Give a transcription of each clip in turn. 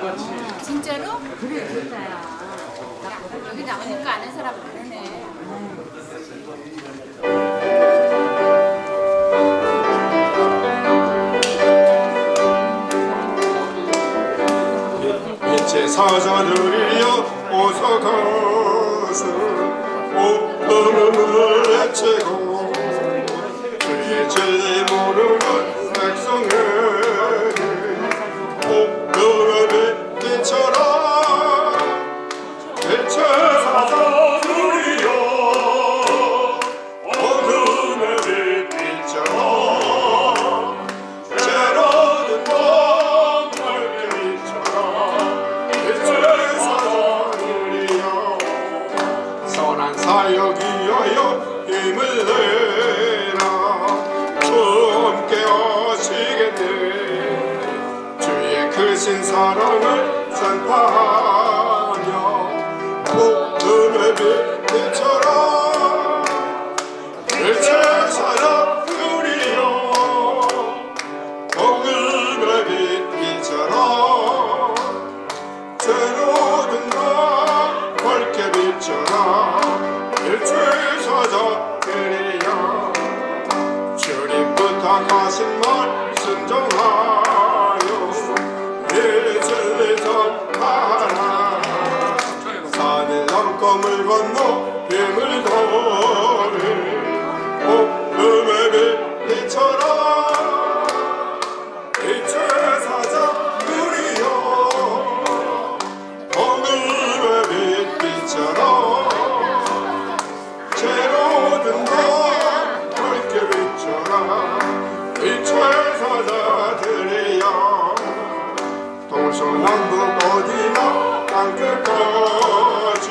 있습니다. 진짜로? 그래, 진짜야. 여기 나오니까 아는 사람 많으네. 빛의 사자들이여 어서 가서 어둠을 해치고 주의 진리 모르는 백성에게 어둠의 빛처럼 빛의 사자들이여 어둠의 빛처럼 새로운 밤 밝게 빛처럼 빛의 사자들이여 선한 사역 위하여 힘을 내라 주 함께 하시겠네 주의 크신 사랑을 선포하며 어둠의 빛처럼 빛의 사자들이여 어둠의 빛처럼 새로운 밤 밝게 비춰라 빛의 사자들이여 주님 부탁하신 말 순종하여 내 진리 전하라 산을 넘고 물 건너 뱀을 돌을 어둠의 빛처럼 빛의 사자들이여 어둠의 빛처럼 새로운 밤 밝게 비춰라 빛의 사자들이여 동서남북 어디나 땅끝까지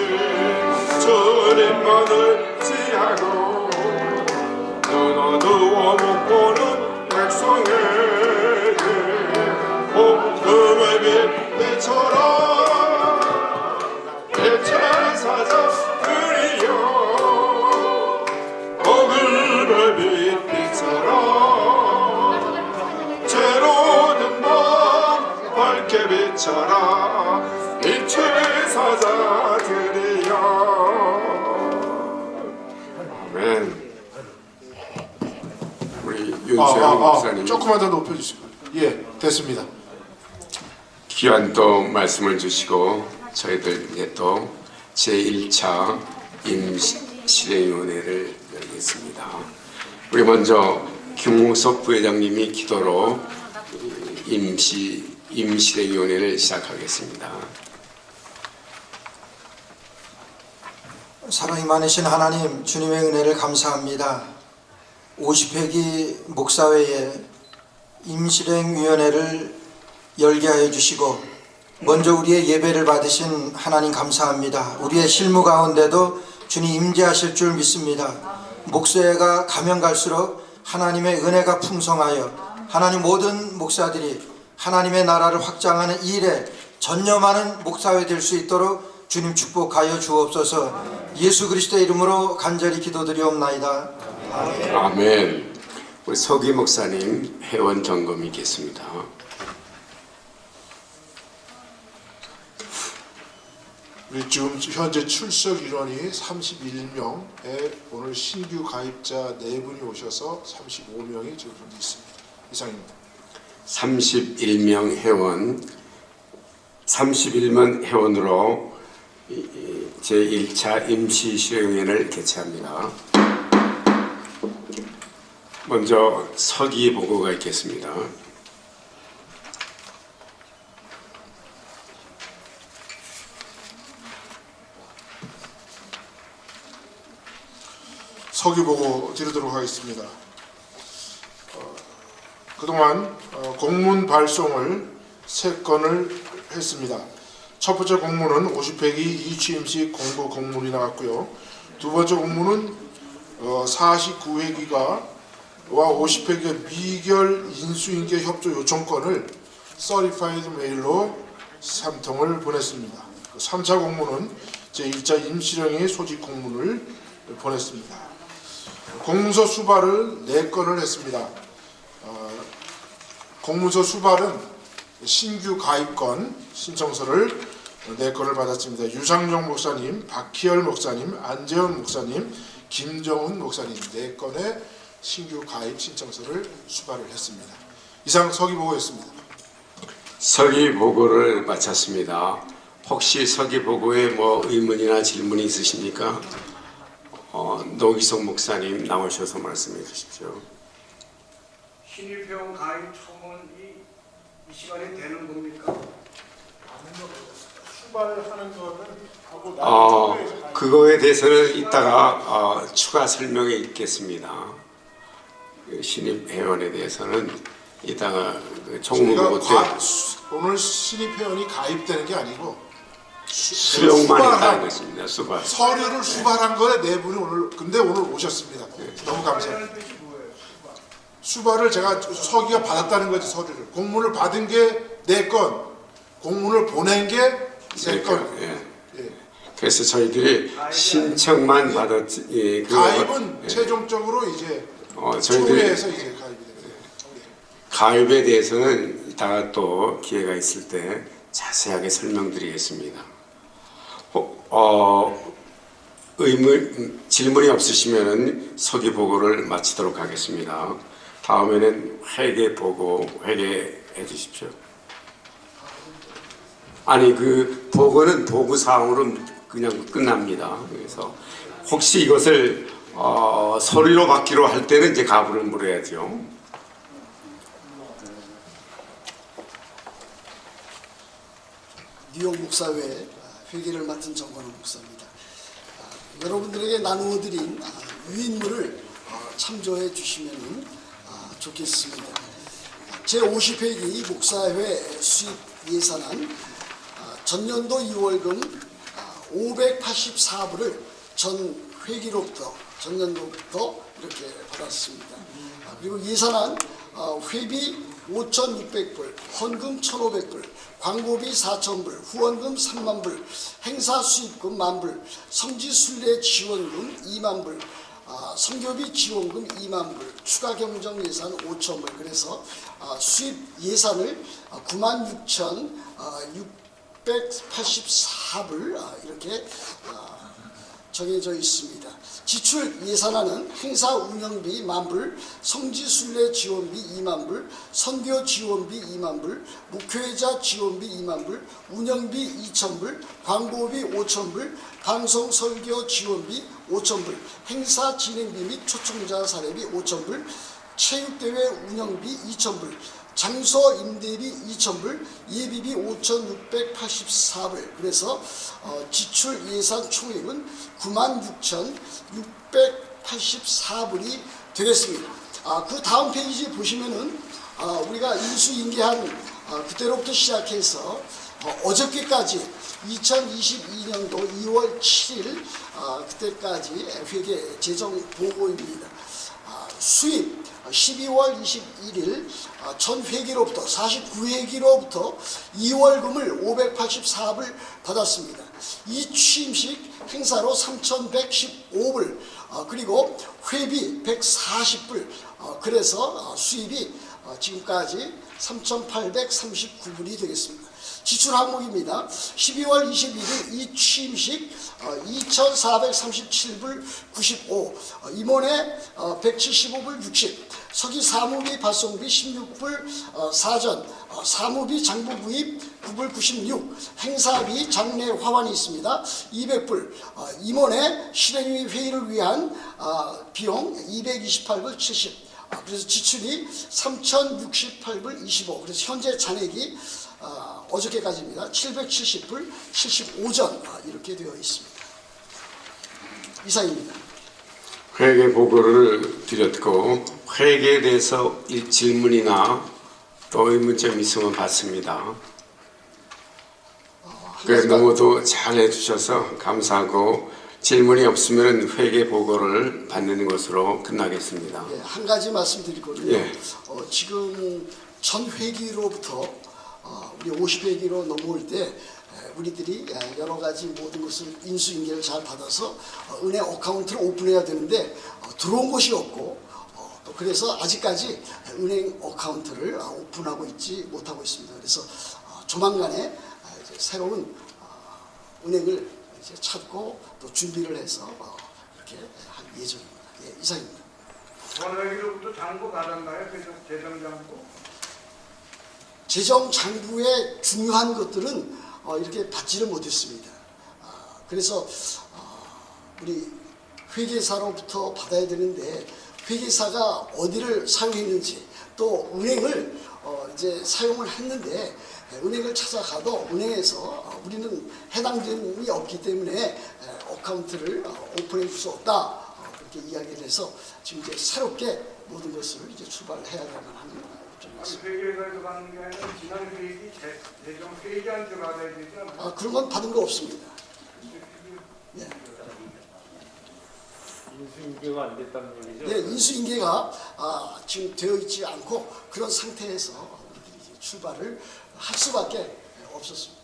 주님만을 지하고 눈 어두워 못 보는 백성에게 어둠의 빛처럼 빛의 사자들이여 어둠의 빛처럼 새로운 밤 밝게 비춰라 빛의 사자들이여 아멘. 우리 윤수영 목사님 조금만 더 높여주시고. 예, 됐습니다. 귀한 또 말씀을 주시고 저희들 이제 또 제1차 임실행위원회를 열겠습니다. 우리 먼저 김웅석 부회장님이 기도로 임실행위원회를 시작하겠습니다. 사랑이 많으신 하나님, 주님의 은혜를 감사합니다. 50회기 목사회에 임실행위원회를 열게 하여 주시고 먼저 우리의 예배를 받으신 하나님 감사합니다. 우리의 실무 가운데도 주님 임재하실 줄 믿습니다. 목사회가 가면 갈수록 하나님의 은혜가 풍성하여 하나님 모든 목사들이 하나님의 나라를 확장하는 이 일에 전념하는 목사회 될 수 있도록 주님 축복하여 주옵소서. 예수 그리스도의 이름으로 간절히 기도드리옵나이다. 아멘. 아멘. 우리 서기 목사님 회원 점검이 있겠습니다. 우리 지금 현재 출석 인원이 31명에 오늘 신규 가입자 4분이 오셔서 35명이 지금 현재 있습니다. 이상입니다. 31명 회원, 31명 회원으로 제1차 임시실행위원회를 개최합니다. 먼저 서기 보고가 있겠습니다. 서기 보고 드리도록 하겠습니다. 그동안 공문 발송을 3건을 했습니다. 첫 번째 공문은 50회기 이취임식 공고 공문이 나왔고요. 두 번째 공문은 49회기가 와 50회기 미결 인수인계 협조 요청권을 서리파이드 메일로 3통을 보냈습니다. 3차 공문은 제1차 임시령의 소집 공문을 보냈습니다. 공문서 수발을 4건을 했습니다. 공문서 수발은 신규 가입건 신청서를 4건을 받았습니다. 유상용 목사님, 박희열 목사님, 안재현 목사님, 김정훈 목사님 4건의 신규 가입 신청서를 수발을 했습니다. 이상 서기보고였습니다. 서기보고를 마쳤습니다. 혹시 서기보고에 뭐 의문이나 질문이 있으십니까? 노기석 목사님 나오셔서 말씀해 주십시오. 신입회원 가입 청원이 이 시간에 되는 겁니까? 수발하는 거는 하고 그거에 대해서는 이따가 추가 설명이 있겠습니다. 신입 회원에 대해서는 이따가 총무보고 때 오늘 신입 회원이 가입되는 게 아니고 수령만 있다는 것입니다. 수발. 서류를 수발한 거에 4분이 오늘 근데 오늘 오셨습니다. 너무 감사합니다. 수발을 제가 서기가 받았다는 거지. 서류를 공문을 받은 게 4건, 공문을 보낸 게 3건. 예. 그래서 저희들이 신청만 받았지. 가입은 최종적으로 이제 저희들이 총회에서 이제 가입이 됩니다. 가입에 대해서는 이따가 또 기회가 있을 때 자세하게 설명드리겠습니다. 질문이 없으시면은 서기보고를 마치도록 하겠습니다. 다음에는 회계보고 회계해 주십시오. 아니 그 보고는 보고 사항으로 그냥 끝납니다. 그래서 혹시 이것을 서류로 받기로 할 때는 이제 가부를 물어야죠. 뉴욕 목사회 회계를 맡은 정관호 목사입니다. 여러분들에게 나누어드린 유인물을 참조해 주시면 좋겠습니다. 제50회기 목사회 수입 예산안 전년도 2월금 584불을 전 회기로부터 전년도부터 이렇게 받았습니다. 그리고 예산안 회비 5,600불, 헌금 1,500불, 광고비 4,000불, 후원금 3만불, 행사 수입금 10,000불, 성지순례 지원금 20,000불, 선교비 지원금 20,000불, 추가 경정 예산 5,000불. 그래서 수입 예산을 96,684불 이렇게 정해져 있습니다. 지출 예산안은 행사 운영비 10,000불, 성지순례 지원비 20,000불, 선교 지원비 20,000불, 목회자 지원비 20,000불, 운영비 2,000불, 광고비 5,000불, 방송 설교 지원비 5,000불, 행사 진행비 및 초청자 사례비 5,000불, 체육대회 운영비 2,000불, 장소 임대비 2,000불, 예비비 5,684불. 그래서 지출 예산 총액은 96,684불이 되겠습니다. 그 다음 페이지 보시면은 우리가 인수인계한 그때로부터 시작해서 어저께까지 2022년도 2월 7일 그때까지 회계 재정 보고입니다. 수입 12월 21일 전 회기로부터 49회기로부터 2월금을 584불 받았습니다. 이 취임식 행사로 3,115불 그리고 회비 140불 그래서 수입이 지금까지 3,839불이 되겠습니다. 지출 항목입니다. 12월 21일 이 취임식 2,437불 95, 임원회 175불 60, 서기 사무비 발송비 16불 사전, 사무비 장부 구입 9불 96, 행사비 장례 화환이 있습니다. 200불, 임원회 실행위 회의를 위한 비용 228불 70, 그래서 지출이 3,068불 25, 그래서 현재 잔액이 어저께까지입니다. 770불 75전 이렇게 되어 있습니다. 이상입니다. 회계 보고를 드렸고 회계에 대해서 질문이나 또 의문점 있으면 받습니다. 그래서 너무도 잘 해주셔서 감사하고 질문이 없으면 회계 보고를 받는 것으로 끝나겠습니다. 예, 한 가지 말씀드리거든요. 예. 지금 전 회기로부터 우리 50회기로 넘어올 때 우리들이 여러 가지 모든 것을 인수인계를 잘 받아서 은행 어카운트를 오픈해야 되는데 들어온 것이 없고 또 그래서 아직까지 은행 어카운트를 오픈하고 있지 못하고 있습니다. 그래서 조만간에 이제 새로운 은행을 이제 찾고 또 준비를 해서 그렇게 할 예정입니다. 예, 이상입니다. 전회기로부터 장부 받았나요? 재정장부? 재정장부의 중요한 것들은 이렇게 받지를 못했습니다. 그래서 우리 회계사로부터 받아야 되는데 회계사가 어디를 사용했는지 또 은행을 이제 사용을 했는데 은행을 찾아가도 은행에서 우리는 해당됨이 없기 때문에 어카운트를 오픈해 줄 수 없다 그렇게 이야기를 해서 지금 이제 새롭게 모든 것을 이제 출발해야 되는 하는 입장입니다. 회계사에서 받는 게 아니라 지난 회기 재정 회계한테 받아야 되지 않나요? 그런 건 받은 거 없습니다. 예. 인수인계가 안 됐다는 얘기죠? 네, 인수인계가 지금 되어 있지 않고 그런 상태에서 우리들이 이제 출발을 할 수밖에 없었습니다.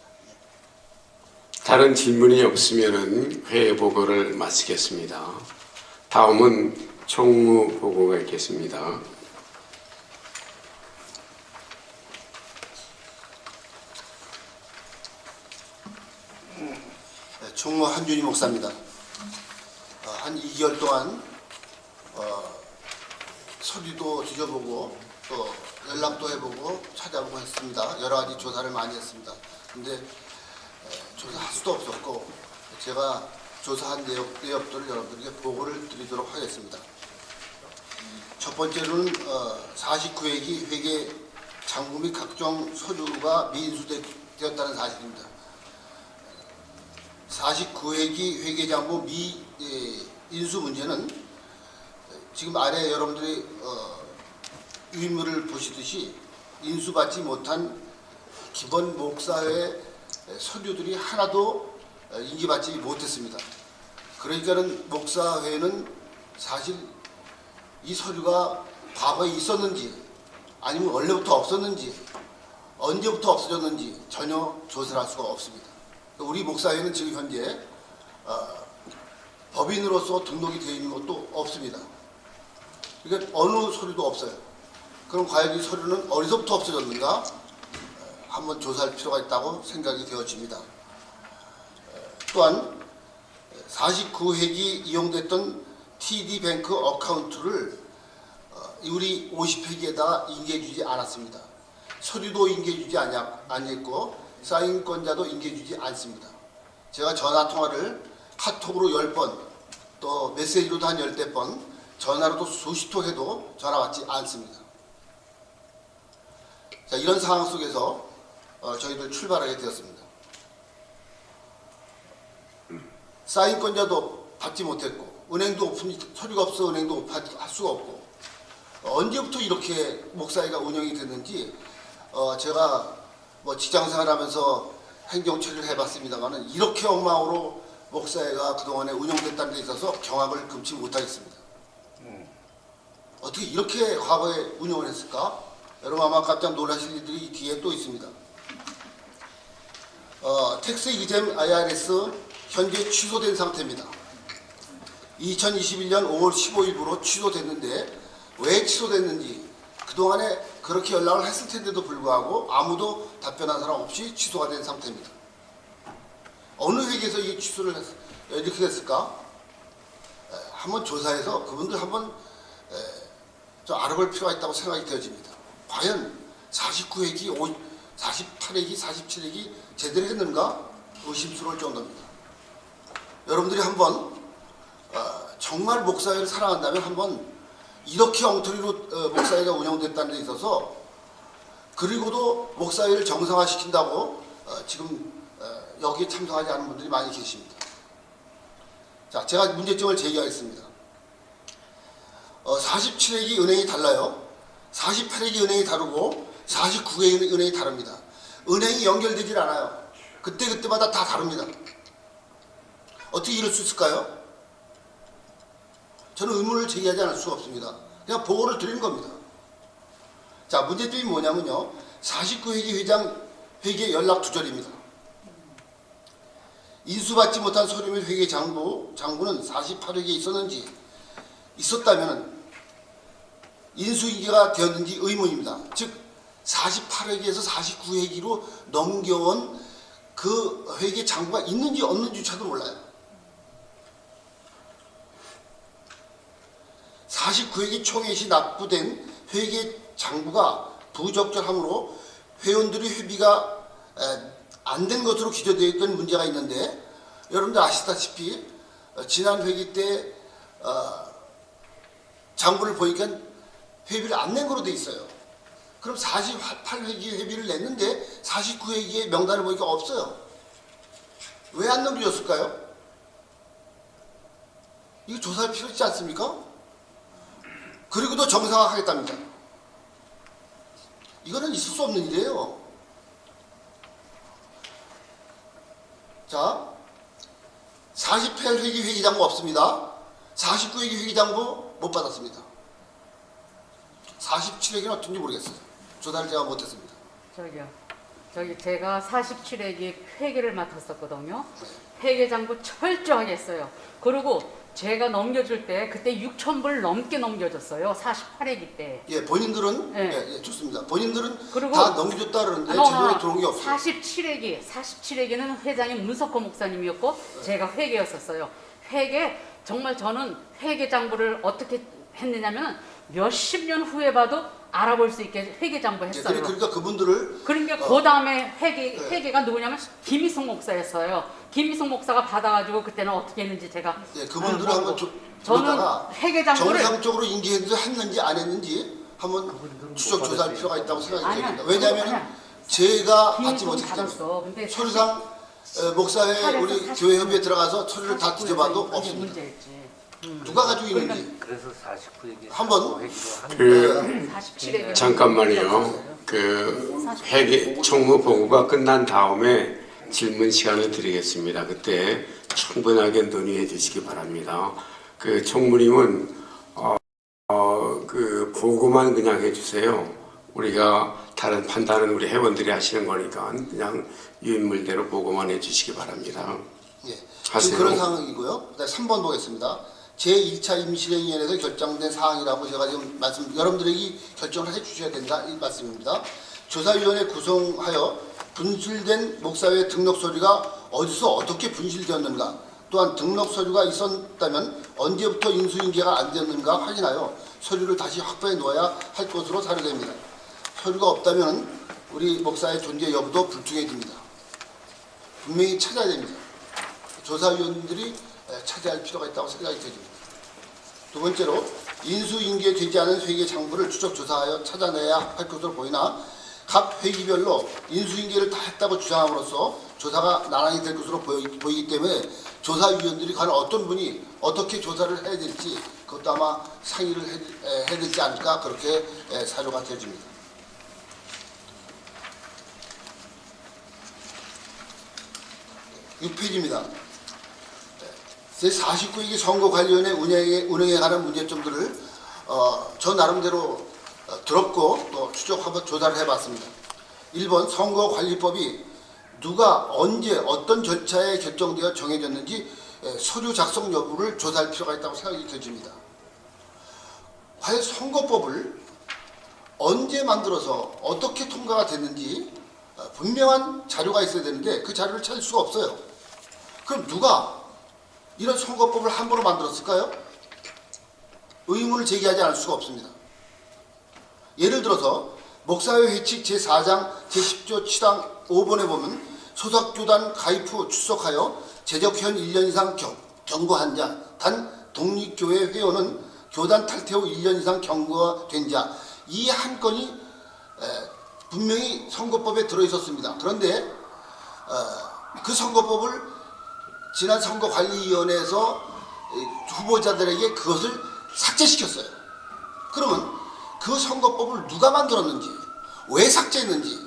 다른 질문이 없으면은 회의 보고를 마치겠습니다. 다음은 총무 보고가 있겠습니다. 총무 한준희 목사입니다. 한 2개월 동안 서류도 뒤져보고 또 연락도 해보고 찾아보고 했습니다. 여러 가지 조사를 많이 했습니다. 근데 조사할 수도 없었고 제가 조사한 내역들을 여러분들에게 보고를 드리도록 하겠습니다. 첫 번째로는 49회기 회계 장부 및 각종 서류가 미인수되었다는 사실입니다. 49회기 회계장부 미인수 문제는 지금 아래 여러분들이 유인물을 보시듯이 인수받지 못한 기본 목사회 서류들이 하나도 인지받지 못했습니다. 그러니까는 목사회는 사실 이 서류가 과거에 있었는지 아니면 원래부터 없었는지 언제부터 없어졌는지 전혀 조사를 할 수가 없습니다. 우리 목사회는 지금 현재 법인으로서 등록이 되어 있는 것도 없습니다. 그러니까 어느 서류도 없어요. 그럼 과연 이 서류는 어디서부터 없어졌는가 한번 조사할 필요가 있다고 생각이 되어집니다. 또한 49회기 이용됐던 TD뱅크 어카운트를 우리 50회기에다 인계해주지 않았습니다. 서류도 인계해주지 않았고 사인권자도 인계해주지 않습니다. 제가 전화통화를 카톡으로 10번 또 메시지로도 한 10번 전화로도 수십 통 해도 전화 받지 않습니다. 자, 이런 상황 속에서 저희들 출발하게 되었습니다. 사인권자도 받지 못했고 은행도 서류가 없어 은행도 오픈할 수가 없고 언제부터 이렇게 목사회가 운영이 됐는지 제가 뭐 직장생활하면서 행정처리를 해봤습니다만 이렇게 엉망으로 목사회가 그동안에 운영됐다는 데 있어서 경악을 금치 못하겠습니다. 어떻게 이렇게 과거에 운영을 했을까? 여러분 아마 깜짝 놀라실 일들이 이 뒤에 또 있습니다. 텍스 이잼 IRS 현재 취소된 상태입니다. 2021년 5월 15일부로 취소됐는데 왜 취소됐는지 그동안에 그렇게 연락을 했을 텐데도 불구하고 아무도 답변한 사람 없이 취소가 된 상태입니다. 어느 회계에서 이 취소를 이렇게 됐을까? 한번 조사해서 그분들 한번 좀 알아볼 필요가 있다고 생각이 되어집니다. 과연 49회기, 48회기, 47회기 제대로 했는가? 의심스러울 정도입니다. 여러분들이 한번 정말 목사회를 사랑한다면 한번 이렇게 엉터리로 목사회가 운영됐다는 데 있어서 그리고도 목사회를 정상화시킨다고 지금 여기에 참석하지 않은 분들이 많이 계십니다. 자, 제가 문제점을 제기하겠습니다. 47회기 은행이 달라요. 48회기 은행이 다르고 49회기 은행이 다릅니다. 은행이 연결되질 않아요. 그때마다 다 다릅니다. 어떻게 이럴 수 있을까요? 저는 의문을 제기하지 않을 수가 없습니다. 그냥 보고를 드리는 겁니다. 자, 문제점이 뭐냐면요. 49회기 회계 연락 두절입니다. 인수받지 못한 서류 및 회계 장부는 48회기에 있었는지 있었다면 인수인계가 되었는지 의문입니다. 즉 48회기에서 49회기로 넘겨온 그 회계 장부가 있는지 없는지조차도 몰라요. 49회기 총회 시 납부된 회계 장부가 부적절함으로 회원들의 회비가 안 된 것으로 기재되어 있던 문제가 있는데, 여러분들 아시다시피 지난 회기 때 장부를 보니까 회비를 안 낸 거로 돼 있어요. 그럼 48회기에 회비를 냈는데 49회기에 명단을 보니까 없어요. 왜 안 넘겨졌을까요? 이거 조사할 필요 있지 않습니까? 그리고도 정상화하겠답니다. 이거는 있을 수 없는 일이에요. 자, 48회기 회계장부 없습니다. 49회기 회계장부 못 받았습니다. 47회기는 어떤지 모르겠어요. 조사를 제가 못했습니다. 저기 제가 47회기 회계를 맡았었거든요. 회계장부 철저하게 했어요. 그리고 제가 넘겨줄 때 그때 6,000불 넘게 넘겨줬어요. 48회기 때. 예, 본인들은 네. 예, 좋습니다. 본인들은 그리고 다 넘겨줬다 그러는데 제 손에 들어온 게 없어요. 47회기는 회장이 문석호 목사님이었고 제가 회계였었어요. 회계 정말 저는 회계장부를 어떻게 했느냐면 몇십 년 후에 봐도 알아볼 수 있게 회계장부 예, 했어요. 그러니까 그분들을 그러니까 그 다음에 회계가 누구냐면 김희숙 목사였어요. 김희숙 목사가 받아가지고 그때는 어떻게 했는지 제가 예, 그분들을 한번 저는 보다가 회계장부를 정상적으로 인계했는지 안 했는지 한번 추적 조사할 필요가 있다고 생각이 듭니다. 왜냐하면 제가 받지 김희숙은 못했기 받았어. 때문에 근데 서류상 목사회 우리 교회 협의회 들어가서 서류를 다 뒤져봐도 그게 없습니다. 문제였지. 누가 가지고 있는지 그래서 49회기 한번 그 47회기 잠깐만요. 그 회계 총무 보고가 끝난 다음에 질문 시간을 드리겠습니다. 그때 충분하게 논의해 주시기 바랍니다. 그 총무님은 그 보고만 그냥 해주세요. 우리가 다른 판단은 우리 회원들이 하시는 거니까 그냥 유인물대로 보고만 해주시기 바랍니다. 예, 하세요. 지금 그런 상황이고요. 그다음에 3번 보겠습니다. 제2차 임시행위원회에서 결정된 사항이라고 제가 지금 여러분들에게 결정을 해 주셔야 된다 이 말씀입니다. 조사위원회 구성하여 분실된 목사회 등록 서류가 어디서 어떻게 분실되었는가, 또한 등록 서류가 있었다면 언제부터 인수인계가 안 되었는가 확인하여 서류를 다시 확보해 놓아야 할 것으로 사료됩니다. 서류가 없다면 우리 목사의 존재 여부도 불투명해집니다. 분명히 찾아야 됩니다. 조사위원들이 찾아야 할 필요가 있다고 생각이 됩니다. 두 번째로 인수인계되지 않은 회계 장부를 추적 조사하여 찾아내야 할 것으로 보이나 각 회기별로 인수인계를 다 했다고 주장함으로써 조사가 난항이 될 것으로 보이기 때문에 조사위원들이 과연 어떤 분이 어떻게 조사를 해야 될지 그것도 아마 상의를 해야 되지 않을까 그렇게 사료가 되어집니다. (6페이지입니다) 제49회기 선거관리위원회 운영에 관한 문제점들을 저 나름대로 들었고 또 추적하고 조사를 해봤습니다. 1번 선거관리법이 누가 언제 어떤 절차에 결정되어 정해졌는지 서류 작성 여부를 조사할 필요가 있다고 생각이 들집니다. 과연 선거법을 언제 만들어서 어떻게 통과가 됐는지 분명한 자료가 있어야 되는데 그 자료를 찾을 수가 없어요. 그럼 누가 이런 선거법을 함부로 만들었을까요? 의문을 제기하지 않을 수가 없습니다. 예를 들어서 목사회 회칙 제4장 제10조 7항 5번에 보면 소속교단 가입 후 출석하여 재적현 1년 이상 경고한 자, 단 독립교회 회원은 교단 탈퇴 후 1년 이상 경고가 된 자, 이 한 건이 분명히 선거법에 들어있었습니다. 그런데 그 선거법을 지난 선거관리위원회에서 후보자들에게 그것을 삭제시켰어요. 그러면 그 선거법을 누가 만들었는지, 왜 삭제했는지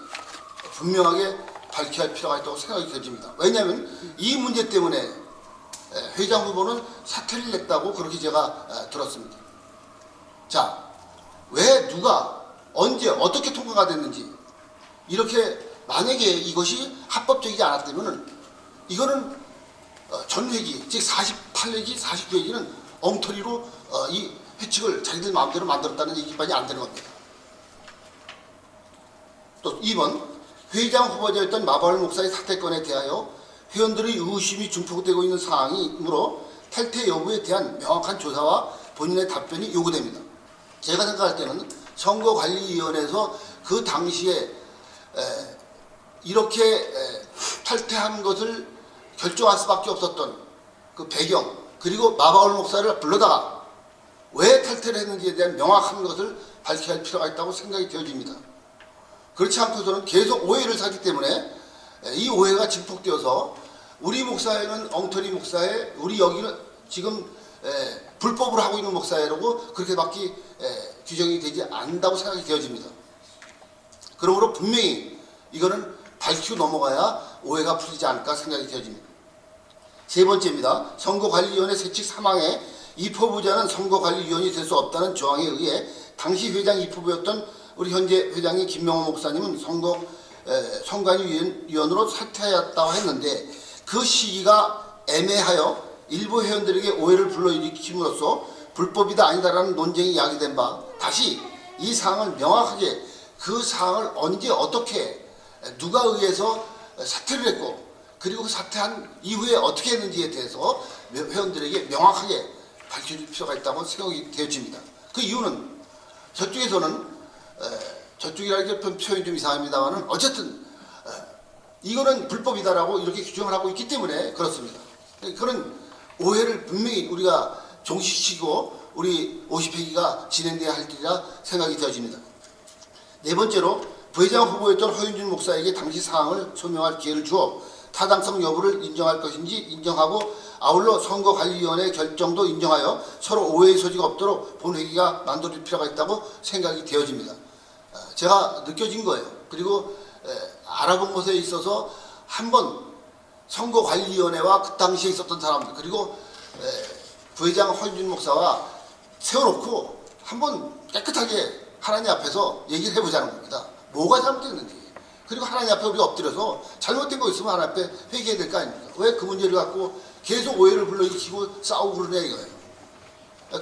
분명하게 밝혀야 할 필요가 있다고 생각이 들집니다. 왜냐하면 이 문제 때문에 회장 후보는 사퇴를 냈다고 그렇게 제가 들었습니다. 자, 왜 누가 언제 어떻게 통과가 됐는지, 이렇게 만약에 이것이 합법적이지 않았다면 이거는 전 회기, 즉 48회기, 49회기는 엉터리로 이 회칙을 자기들 마음대로 만들었다는 얘기밖에 안 되는 겁니다. 또 2번, 회장 후보자였던 마바울 목사의 사퇴권에 대하여 회원들의 의심이 증폭되고 있는 사항이므로 탈퇴 여부에 대한 명확한 조사와 본인의 답변이 요구됩니다. 제가 생각할 때는 선거관리위원회에서 그 당시에 이렇게 탈퇴한 것을 결정할 수밖에 없었던 그 배경, 그리고 마바울 목사를 불러다가 왜 탈퇴를 했는지에 대한 명확한 것을 밝혀야 할 필요가 있다고 생각이 되어집니다. 그렇지 않고서는 계속 오해를 사기 때문에 이 오해가 증폭되어서 우리 목사회는 엉터리 목사회, 우리 여기는 지금 불법으로 하고 있는 목사회라고 그렇게밖에 규정이 되지 않는다고 생각이 되어집니다. 그러므로 분명히 이거는 밝히고 넘어가야 오해가 풀리지 않을까 생각이 되어집니다. 세 번째입니다. 선거관리위원회 세칙 3항에 입후보자는 선거관리위원이 될 수 없다는 조항에 의해 당시 회장 입후보였던 우리 현재 회장인 김명호 목사님은 선관위원으로 사퇴하였다고 했는데 그 시기가 애매하여 일부 회원들에게 오해를 불러일으킴으로써 불법이다 아니다라는 논쟁이 야기된 바 다시 이 사항을 명확하게 그 사항을 언제 어떻게 누가 의해서 사퇴를 했고 그리고 그 사퇴한 이후에 어떻게 했는지에 대해서 회원들에게 명확하게 밝혀줄 필요가 있다고 생각이 되어집니다. 그 이유는 저쪽에서는 저쪽이라는 표현이 좀 이상합니다만 어쨌든 이거는 불법이다라고 이렇게 규정을 하고 있기 때문에 그렇습니다. 그런 오해를 분명히 우리가 종식시키고 우리 50회기가 진행돼야 할 일이라 생각이 되어집니다. 네 번째로 부회장 후보였던 허윤준 목사에게 당시 사항을 소명할 기회를 주어 타당성 여부를 인정할 것인지 인정하고 아울러 선거관리위원회 결정도 인정하여 서로 오해의 소지가 없도록 본회기가 만들어질 필요가 있다고 생각이 되어집니다. 제가 느껴진 거예요. 그리고 알아본 것에 있어서 한번 선거관리위원회와 그 당시에 있었던 사람들 그리고 부회장 허윤준 목사와 세워놓고 한번 깨끗하게 하나님 앞에서 얘기를 해보자는 겁니다. 뭐가 잘못됐는지 그리고 하나님 앞에 우리가 엎드려서 잘못된 거 있으면 하나님 앞에 회개해야 될 거 아닙니까? 왜 그 문제를 갖고 계속 오해를 불러일으키고 싸우고 그러냐 이거예요.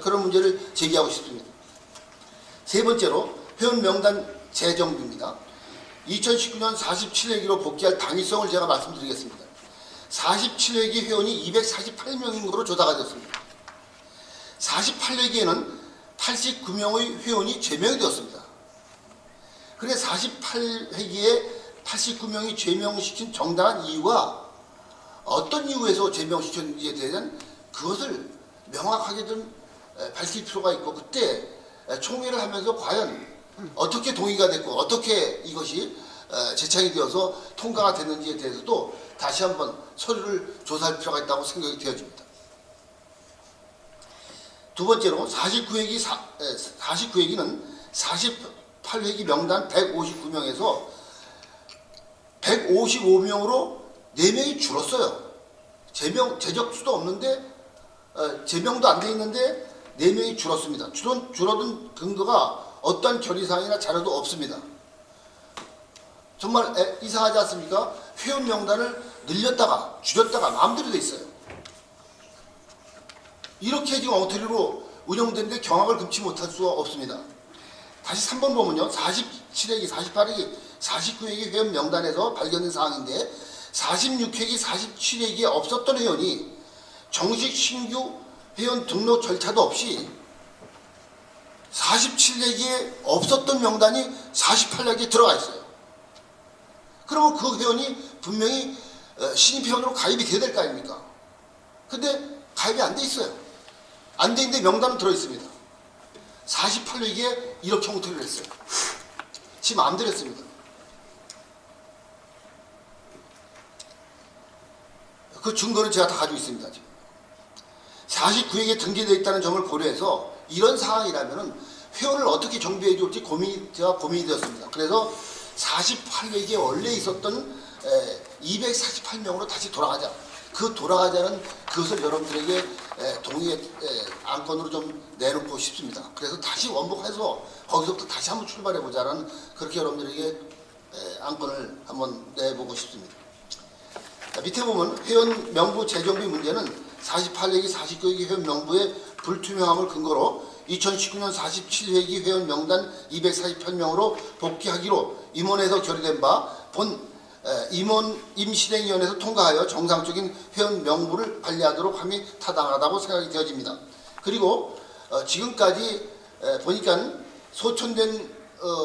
그런 문제를 제기하고 싶습니다. 세 번째로 회원 명단 재정비입니다. 2019년 47회기로 복귀할 당위성을 제가 말씀드리겠습니다. 47회기 회원이 248명인 것으로 조사가 됐습니다. 48회기에는 89명의 회원이 제명이 되었습니다. 그래 48회기에 89명이 제명시킨 정당한 이유가 어떤 이유에서 제명시켰는지에 대한 그것을 명확하게 좀 밝힐 필요가 있고 그때 총회를 하면서 과연 어떻게 동의가 됐고 어떻게 이것이 제창이 되어서 통과가 됐는지에 대해서도 다시 한번 서류를 조사할 필요가 있다고 생각이 되어집니다. 두 번째로 49회기는 48회기 명단 159명에서 155명으로 4명이 줄었어요. 제적수도 없는데 제명도 안 돼 있는데 4명이 줄었습니다. 줄어든 근거가 어떤 결의사항이나 자료도 없습니다. 정말 이상하지 않습니까? 회원 명단을 늘렸다가 줄였다가 마음대로 돼 있어요. 이렇게 지금 엉터리로 운영되는데 경악을 금치 못할 수가 없습니다. 다시 3번 보면요. 47회기, 48회기, 49회기 회원 명단에서 발견된 사항인데 46회기, 47회기에 없었던 회원이 정식 신규 회원 등록 절차도 없이 47회기에 없었던 명단이 48회기에 들어가 있어요. 그러면 그 회원이 분명히 신입 회원으로 가입이 돼야 될 거 아닙니까? 근데 가입이 안 돼 있어요. 안 돼 있는데 명단은 들어 있습니다. 48회기에 이렇게 엉터리를 했어요. 지 마음대로 했습니다. 그 증거는 제가 다 가지고 있습니다. 지금. 49회기에 등재되어 있다는 점을 고려해서 이런 상황이라면 회원을 어떻게 정비해 줄지 제가 고민이 되었습니다. 그래서 48회기에 원래 있었던 248명으로 다시 돌아가자. 그 돌아가자는 그것을 여러분들에게 동의의 안건으로 좀 내놓고 싶습니다. 그래서 다시 원복해서 거기서부터 다시 한번 출발해보자는 그렇게 여러분들에게 안건을 한번 내보고 싶습니다. 밑에 보면 회원 명부 재정비 문제는 48회기, 49회기 회원 명부의 불투명함을 근거로 2019년 47회기 회원 명단 248명으로 복귀하기로 임원에서 결의된 바 본 임원 임실행위원회에서 통과하여 정상적인 회원 명부를 관리하도록 함이 타당하다고 생각이 되어집니다. 그리고 지금까지 보니까 소천된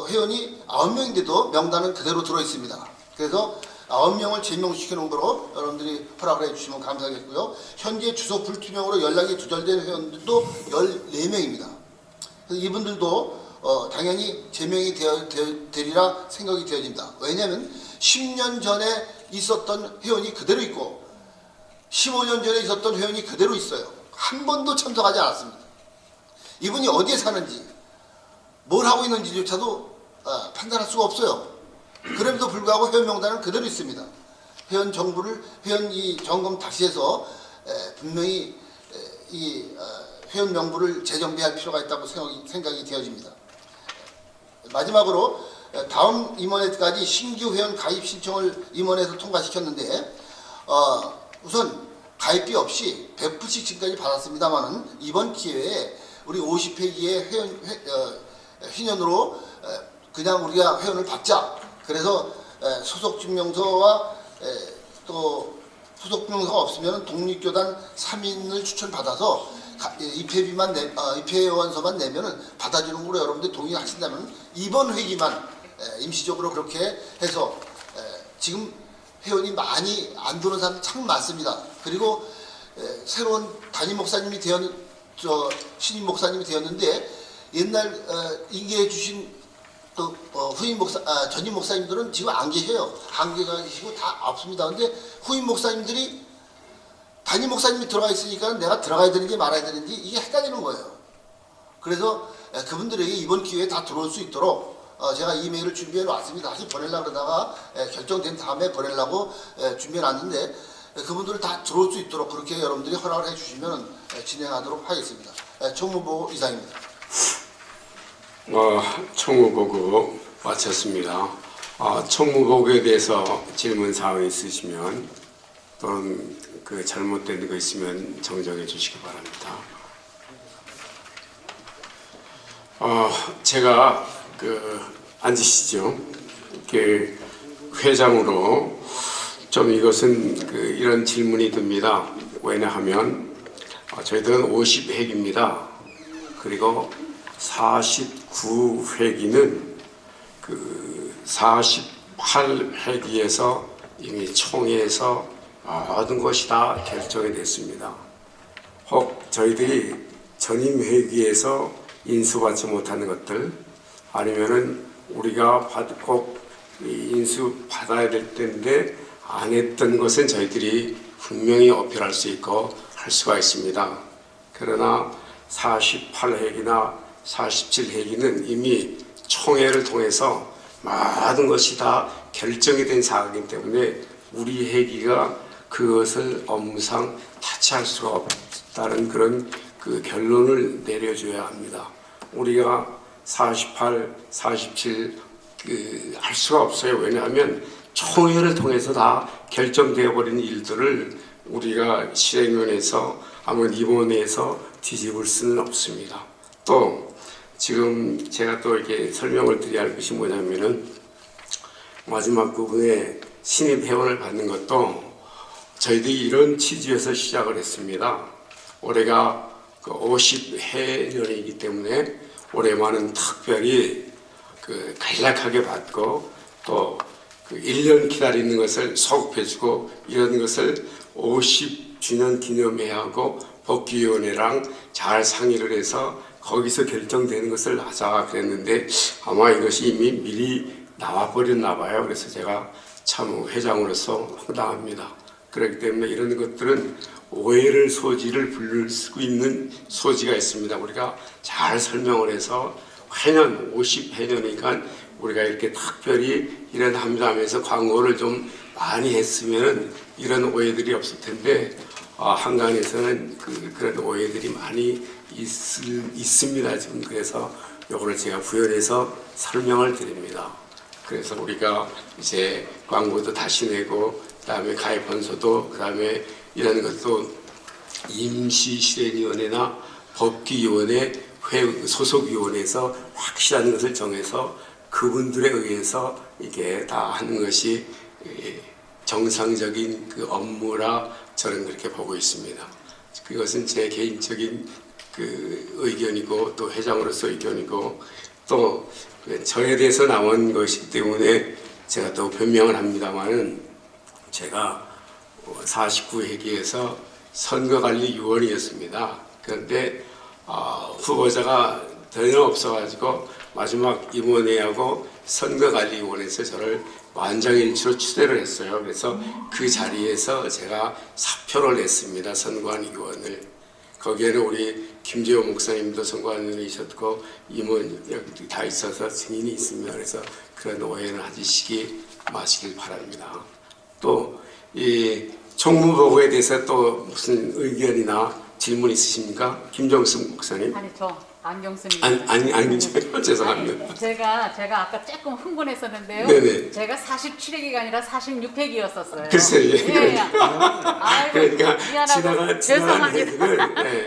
회원이 9명인데도 명단은 그대로 들어있습니다. 그래서 9명을 제명시켜 놓은 거로 여러분들이 허락을 해주시면 감사하겠고요. 현재 주소 불투명으로 연락이 두절된 회원들도 14명입니다. 그래서 이분들도 당연히 제명이 되리라 생각이 되어집니다. 왜냐하면 10년 전에 있었던 회원이 그대로 있고 15년 전에 있었던 회원이 그대로 있어요. 한 번도 참석하지 않았습니다. 이분이 어디에 사는지 뭘 하고 있는지조차도 판단할 수가 없어요. 그럼에도 불구하고 회원 명단은 그대로 있습니다. 회원 정부를 회원 이 점검 다시 해서 분명히 이 회원 명부를 재정비할 필요가 있다고 생각이 되어집니다. 마지막으로 다음 임원회까지 신규 회원 가입 신청을 임원회에서 통과시켰는데 우선 가입비 없이 100%씩 지금까지 받았습니다만은 이번 기회에 우리 50회기의 회원으로 그냥 우리가 회원을 받자. 그래서 소속증명서와 또 소속증명서가 없으면 독립교단 3인을 추천받아서 입회원서만 내면은 받아주는 걸로 여러분들 동의하신다면 이번 회기만 임시적으로 그렇게 해서 지금 회원이 많이 안 들어오는 사람 참 많습니다. 그리고 새로운 담임 목사님이 신임 목사님이 되었는데 옛날 인계해 주신 또 후임 목사 전임 목사님들은 지금 안 계셔요. 안 계시고 다 없습니다. 근데 후임 목사님들이 담임 목사님이 들어가 있으니까 내가 들어가야 되는지 말아야 되는지 이게 헷갈리는 거예요. 그래서 그분들에게 이번 기회에 다 들어올 수 있도록 제가 이메일을 준비해 놨습니다. 사실 보내려고 그러다가 결정된 다음에 보내려고 준비해 놨는데 그분들을 다 들어올 수 있도록 그렇게 여러분들이 허락을 해주시면 진행하도록 하겠습니다. 총무보고 이상입니다. 총무보고 마쳤습니다. 총무보고에 대해서 질문 사항이 있으시면 또는 그 잘못된 거 있으면 정정해 주시기 바랍니다. 제가 앉으시죠. 이렇게 회장으로 좀 이것은 이런 질문이 듭니다. 왜냐하면 저희들은 50회기입니다. 그리고 49회기는 48회기에서 이미 총회에서 모든 것이 다 결정이 됐습니다. 혹 저희들이 전임 회기에서 인수받지 못하는 것들 아니면은 우리가 꼭 인수 받아야 될 때인데 안 했던 것은 저희들이 분명히 어필할 수 있고 할 수가 있습니다. 그러나 48회기나 47회기는 이미 총회를 통해서 모든 것이 다 결정이 된 사항이기 때문에 우리 회기가 그것을 업무상 타치할 수가 없다는 그런 결론을 내려줘야 합니다. 우리가 48, 47 할 수가 없어요. 왜냐하면 총회를 통해서 다 결정되어 버린 일들을 우리가 실행위원회에서 아무튼 임원회에서 뒤집을 수는 없습니다. 또 지금 제가 또 이렇게 설명을 드려야 할 것이 뭐냐면은 마지막 부분에 신입 회원을 받는 것도 저희들이 이런 취지에서 시작을 했습니다. 올해가 50회년이기 때문에 올해만은 특별히 간략하게 받고 또 1년 기다리는 것을 소급해주고 이런 것을 50주년 기념회하고 복귀위원회랑 잘 상의를 해서 거기서 결정되는 것을 하자 그랬는데 아마 이것이 이미 미리 나와버렸나 봐요. 그래서 제가 참 회장으로서 황당합니다. 그렇기 때문에 이런 것들은 오해를 소지를 부를 수 있는 소지가 있습니다. 우리가 잘 설명을 해서 회년 50회년이니까 우리가 이렇게 특별히 이런 합니다 하면서 광고를 좀 많이 했으면 이런 오해들이 없을 텐데 한간에서는 그런 오해들이 많이 있습니다. 지금 그래서 이거를 제가 부연해서 설명을 드립니다. 그래서 우리가 이제 광고도 다시 내고 그다음에 가입헌서도 그다음에 이런 것도 임시실행위원회나 법규위원회 소속위원회에서 확실한 것을 정해서 그분들에 의해서 이게 다 하는 것이 정상적인 그 업무라 저는 그렇게 보고 있습니다. 그것은 제 개인적인 그 의견이고 또 회장으로서 의견이고 또 저에 대해서 나온 것이기 때문에 제가 또 변명을 합니다만은 제가 49회기에서 선거관리위원이었습니다. 그런데 후보자가 전혀 없어가지고 마지막 임원회하고 선거관리위원회에서 저를 만장일치로 추대를 했어요. 그래서 그 자리에서 제가 사표를 냈습니다. 선거관리위원을. 거기에는 우리 김재호 목사님도 선거관리위원이셨고 임원 여기 다 있어서 증인이 있습니다. 그래서 그런 오해는 하시기 마시길 바랍니다. 또 이 총무보고에 대해서 또 무슨 의견이나 질문 있으십니까? 김정숙 목사님? 아니 저 안경수님. 아니 죄송합니다. 제가 아까 조금 흥분했었는데요. 네네. 제가 47회기가 아니라 46회기였었어요. 글쎄요. 예. 아이고, 그러니까 미안하고 지나간 죄송합니다. 얘기를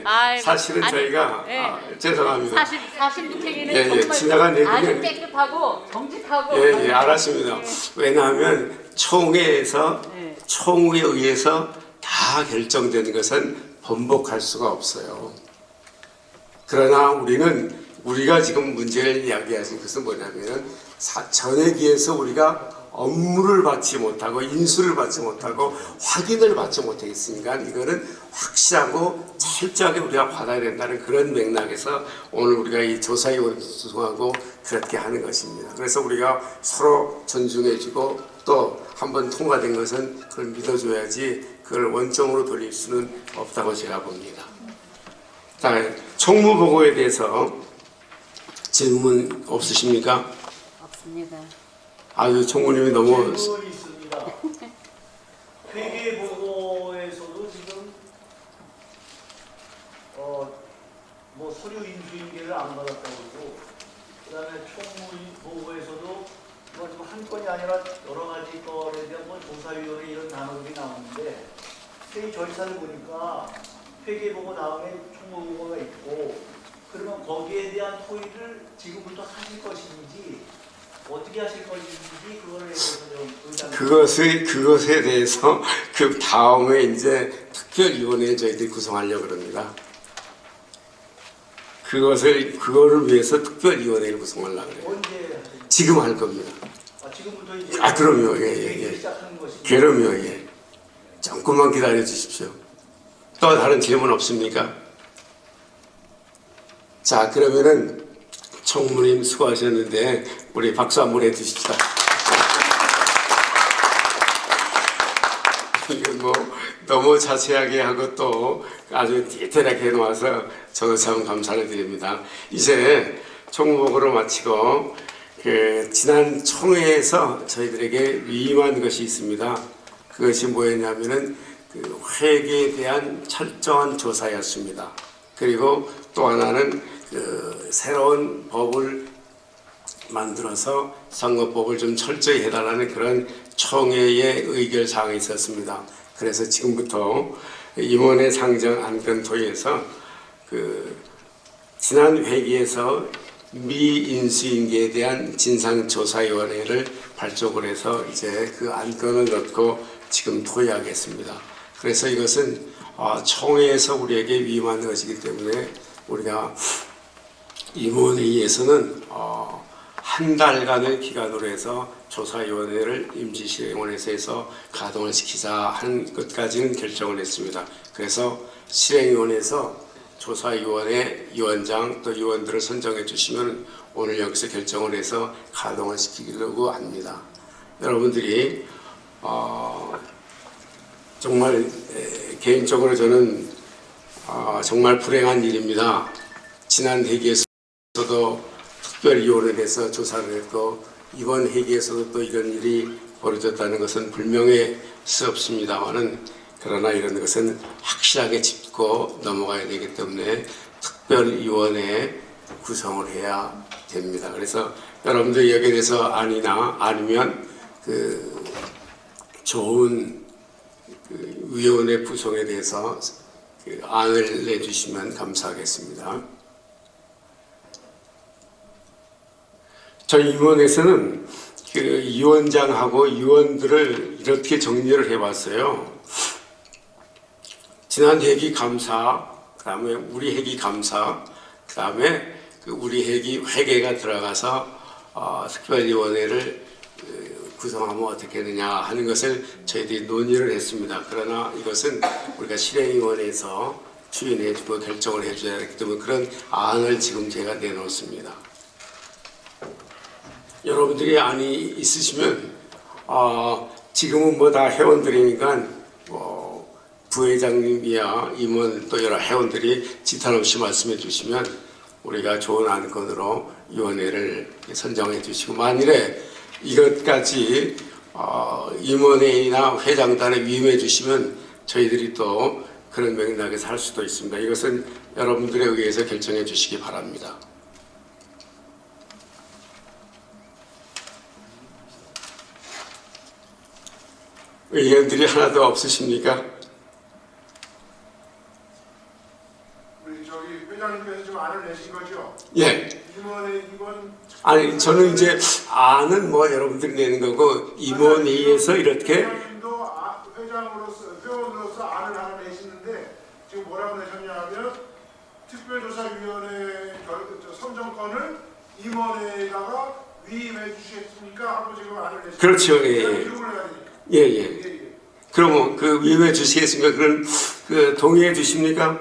아이고, 사실은 아니, 저희가 예. 죄송합니다. 46회기는 예, 정말 지나간 얘기는 아주 깨끗하고 정직하고 예, 알았습니다. 왜냐하면 총회에서 예. 총회에 의해서 다 결정되는 것은 번복할 수가 없어요. 그러나 우리가 지금 문제를 이야기하신 것은 뭐냐면 전회기에서 우리가 업무를 받지 못하고 인수를 받지 못하고 확인을 받지 못했으니까 이거는 확실하고 철저하게 우리가 받아야 된다는 그런 맥락에서 오늘 우리가 이 조사위원회 구성하고 그렇게 하는 것입니다. 그래서 우리가 서로 존중해주고 또 한번 통과된 것은 그걸 믿어줘야지 그걸 원점으로 돌릴 수는 없다고 제가 봅니다. 자, 총무보고에 대해서 질문 없으십니까? 없습니다. 아유, 총무님이 너무 질문이 있습니다. 회계 보고에서도 지금 뭐 서류 인수인계를 안 받았다고 그러고 그다음에 총무 보고에서도 뭐 지금 한 건이 아니라 여러 가지 건에 대한 뭐 조사위원회 이런 단어들이 나오는데 회의 절차를 보니까 회계 보고 다음에 총무 보고가 있고 그러면 거기에 대한 토의를 지금부터 하실 것인지 어떻게 하실 것인지 그거에 대해서 좀 의견을 그것에 대해서 그 다음에 이제 특별위원회 저희들이 구성하려고 그럽니다. 그거를 위해서 특별위원회를 구성하려고 그래요. 언제 하실 지금 할 겁니다. 지금부터 이제 그럼요. 회의를 시작하는 것이죠. 그럼요. 예. 조금만 기다려 주십시오. 또 다른 질문 없습니까? 자, 그러면은 총무님 수고하셨는데 우리 박수 한번 해주십시다. 이거 뭐 너무 자세하게 하고 또 아주 디테일하게 해놓아서 저도 참 감사를 드립니다. 이제 총무보고를 마치고 지난 총회에서 저희들에게 위임한 것이 있습니다. 그것이 뭐였냐면은 그 회계에 대한 철저한 조사였습니다. 그리고 또 하나는 그 새로운 법을 만들어서 선거법을 좀 철저히 해달라는 그런 총회의 의결 사항이 있었습니다. 그래서 지금부터 임원회 상정 안건 토의에서 그 지난 회기에서 미인수인계에 대한 진상조사위원회를 발족을 해서 이제 그 안건을 넣고 지금 토의하겠습니다. 그래서 이것은 총회에서 우리에게 위임한 것이기 때문에 우리가 임원회의에서는 한 달간의 기간으로 해서 조사위원회를 임시실행원에서 해서 가동을 시키자 한 것까지는 결정을 했습니다. 그래서 실행위원회에서 조사위원회 위원장 또 위원들을 선정해 주시면 오늘 여기서 결정을 해서 가동을 시키려고 합니다. 여러분들이 정말 개인적으로 저는 정말 불행한 일입니다. 지난 회기에서도 특별위원회에 대해서 조사를 했고 이번 회기에서도 또 이런 일이 벌어졌다는 것은 불명예스럽습니다만은 그러나 이런 것은 확실하게 짚고 넘어가야 되기 때문에 특별위원회 구성을 해야 됩니다. 그래서 여러분들 여기에 대해서 아니면 그 좋은 그 위원회 구성에 대해서 그 안을 내주시면 감사하겠습니다. 저희 임원에서는 그 위원장하고 위원들을 이렇게 정리를 해봤어요. 지난 회기 감사, 그다음에 우리 회기 감사, 그다음에 그 우리 회기 회계가 들어가서 특별위원회를 구성하면 어떻게 되냐 하는 것을 저희들이 논의를 했습니다. 그러나 이것은 우리가 실행위원회에서 추인해주고 결정을 해줘야 하기 때문에 그런 안을 지금 제가 내놓습니다. 여러분들이 안이 있으시면 지금은 뭐 다 회원들이니까 부회장님이야 임원 또 여러 회원들이 지탄 없이 말씀해 주시면 우리가 좋은 안건으로 위원회를 선정해 주시고 만일에 이것까지 임원회의나 회장단에 위임해 주시면 저희들이 또 그런 맥락에서 할 수도 있습니다. 이것은 여러분들에 의해서 결정해 주시기 바랍니다. 의견들이 하나도 없으십니까? 우리 저기 회장님께서 지금 안을 내신 거죠? 예. 이번 아니 저는 이제 안은 뭐 여러분들이 내는 거고 임원회의에서 이렇게 회장님도 회장으로서 회원으로서 안을 하나 내시는데 지금 뭐라고 내셨냐면 특별조사위원회 선정권을 임원회에다가 위임해 주시겠습니까? 하고 지금 안을 내셨습니다. 그렇죠. 예. 예. 그러면 그 위임해 주시겠습니까? 그런 그 동의해 주십니까?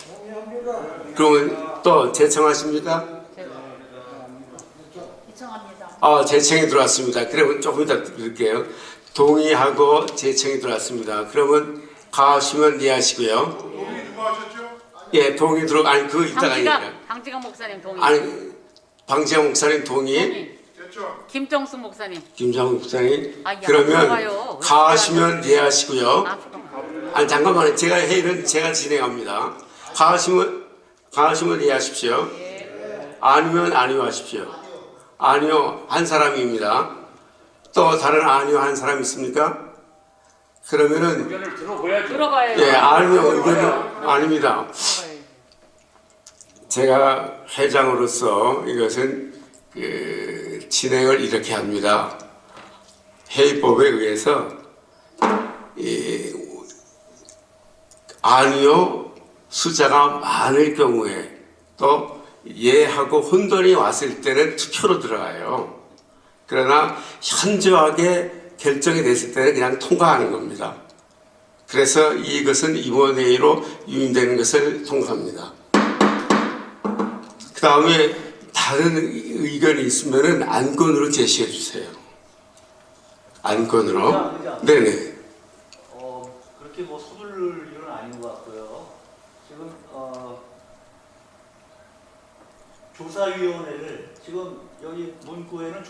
동의합니다. 그러면 또 제청하십니까? 이청합니다. 제청이 들어왔습니다. 그러면 조금 이따 드릴게요. 동의하고 제청이 들어왔습니다. 그러면 가시면 이해하시고요. 동의 누가 하셨죠? 예, 동의 들어 아니 그 이따가 얘기해요. 강지강 목사님 동의. 아니 방지영 목사님 동의. 됐죠? 김정수 목사님. 김장훈 목사님. 아, 야, 그러면 들어가요. 가시면 이해하시고요. 아, 아니 잠깐만요. 제가 회의는 제가 진행합니다. 가시면 이해하십시오. 아니면 아니요 하십시오. 아니요 한 사람입니다. 또 다른 아니요 한 사람 있습니까? 그러면은 의견을 들어봐야죠. 들어가요. 예 아니요 의견은 아닙니다. 제가 회장으로서 이것은 그 진행을 이렇게 합니다. 회의법에 의해서 아니요 숫자가 많을 경우에 또 예하고 혼돈이 왔을 때는 투표로 들어가요. 그러나 현저하게 결정이 됐을 때는 그냥 통과하는 겁니다. 그래서 이것은 임원회의로 유인되는 것을 통과합니다. 그 다음에 다른 의견이 있으면 안건으로 제시해 주세요. 안건으로. 네네. 그렇게 뭐 서둘를 일은 아닌 것 같고요. 지금 조사위원회를 지금 여기 문구에는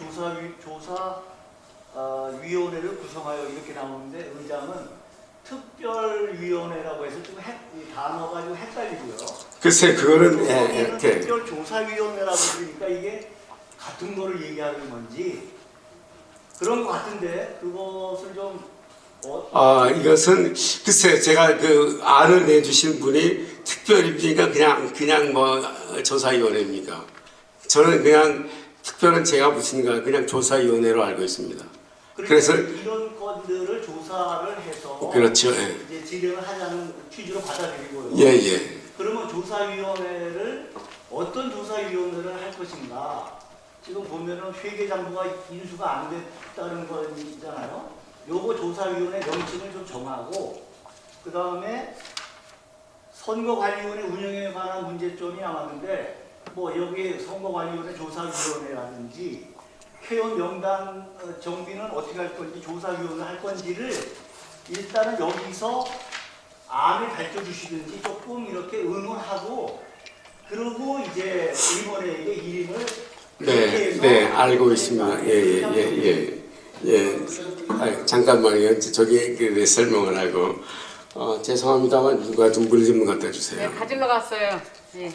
조사위원회를 구성하여 이렇게 나오는데 의장은 특별위원회라고 해서 좀 이 단어가 좀 헷갈리고요. 글쎄 그거는 이렇게 특별조사위원회라고 그러니까 이게 같은 거를 얘기하는 건지 그런 것 같은데 그것을 좀 이것은 글쎄 제가 그 안을 내주신 분이 특별입니까 그냥 뭐 조사위원회입니까? 저는 그냥 특별은 제가 붙인 거 그냥 조사위원회로 알고 있습니다. 그래서 이런 건들을 조사를 해서 그렇죠. 예. 이제 진행을 하자는 취지로 받아들이고요. 예. 그러면 조사위원회를 어떤 조사위원회를 할 것인가? 지금 보면은 회계장부가 인수가 안 됐다는 거잖아요. 요거 조사위원회 명칭을 좀 정하고 그 다음에 선거관리위원회 운영에 관한 문제점이 나왔는데 뭐 여기 선거관리위원회 조사위원회라든지 회원 명단 정비는 어떻게 할 건지 조사위원회 할 건지를 일단은 여기서 안을 밝혀주시든지 조금 이렇게 의논하고 그러고 이제 임원회에게 이름을 네, 알고 있습니다. 예. 잠깐만요. 저기 내 설명을 하고 죄송합니다만 누가 좀 물 좀 갖다 주세요. 네, 가지러 갔어요. 예.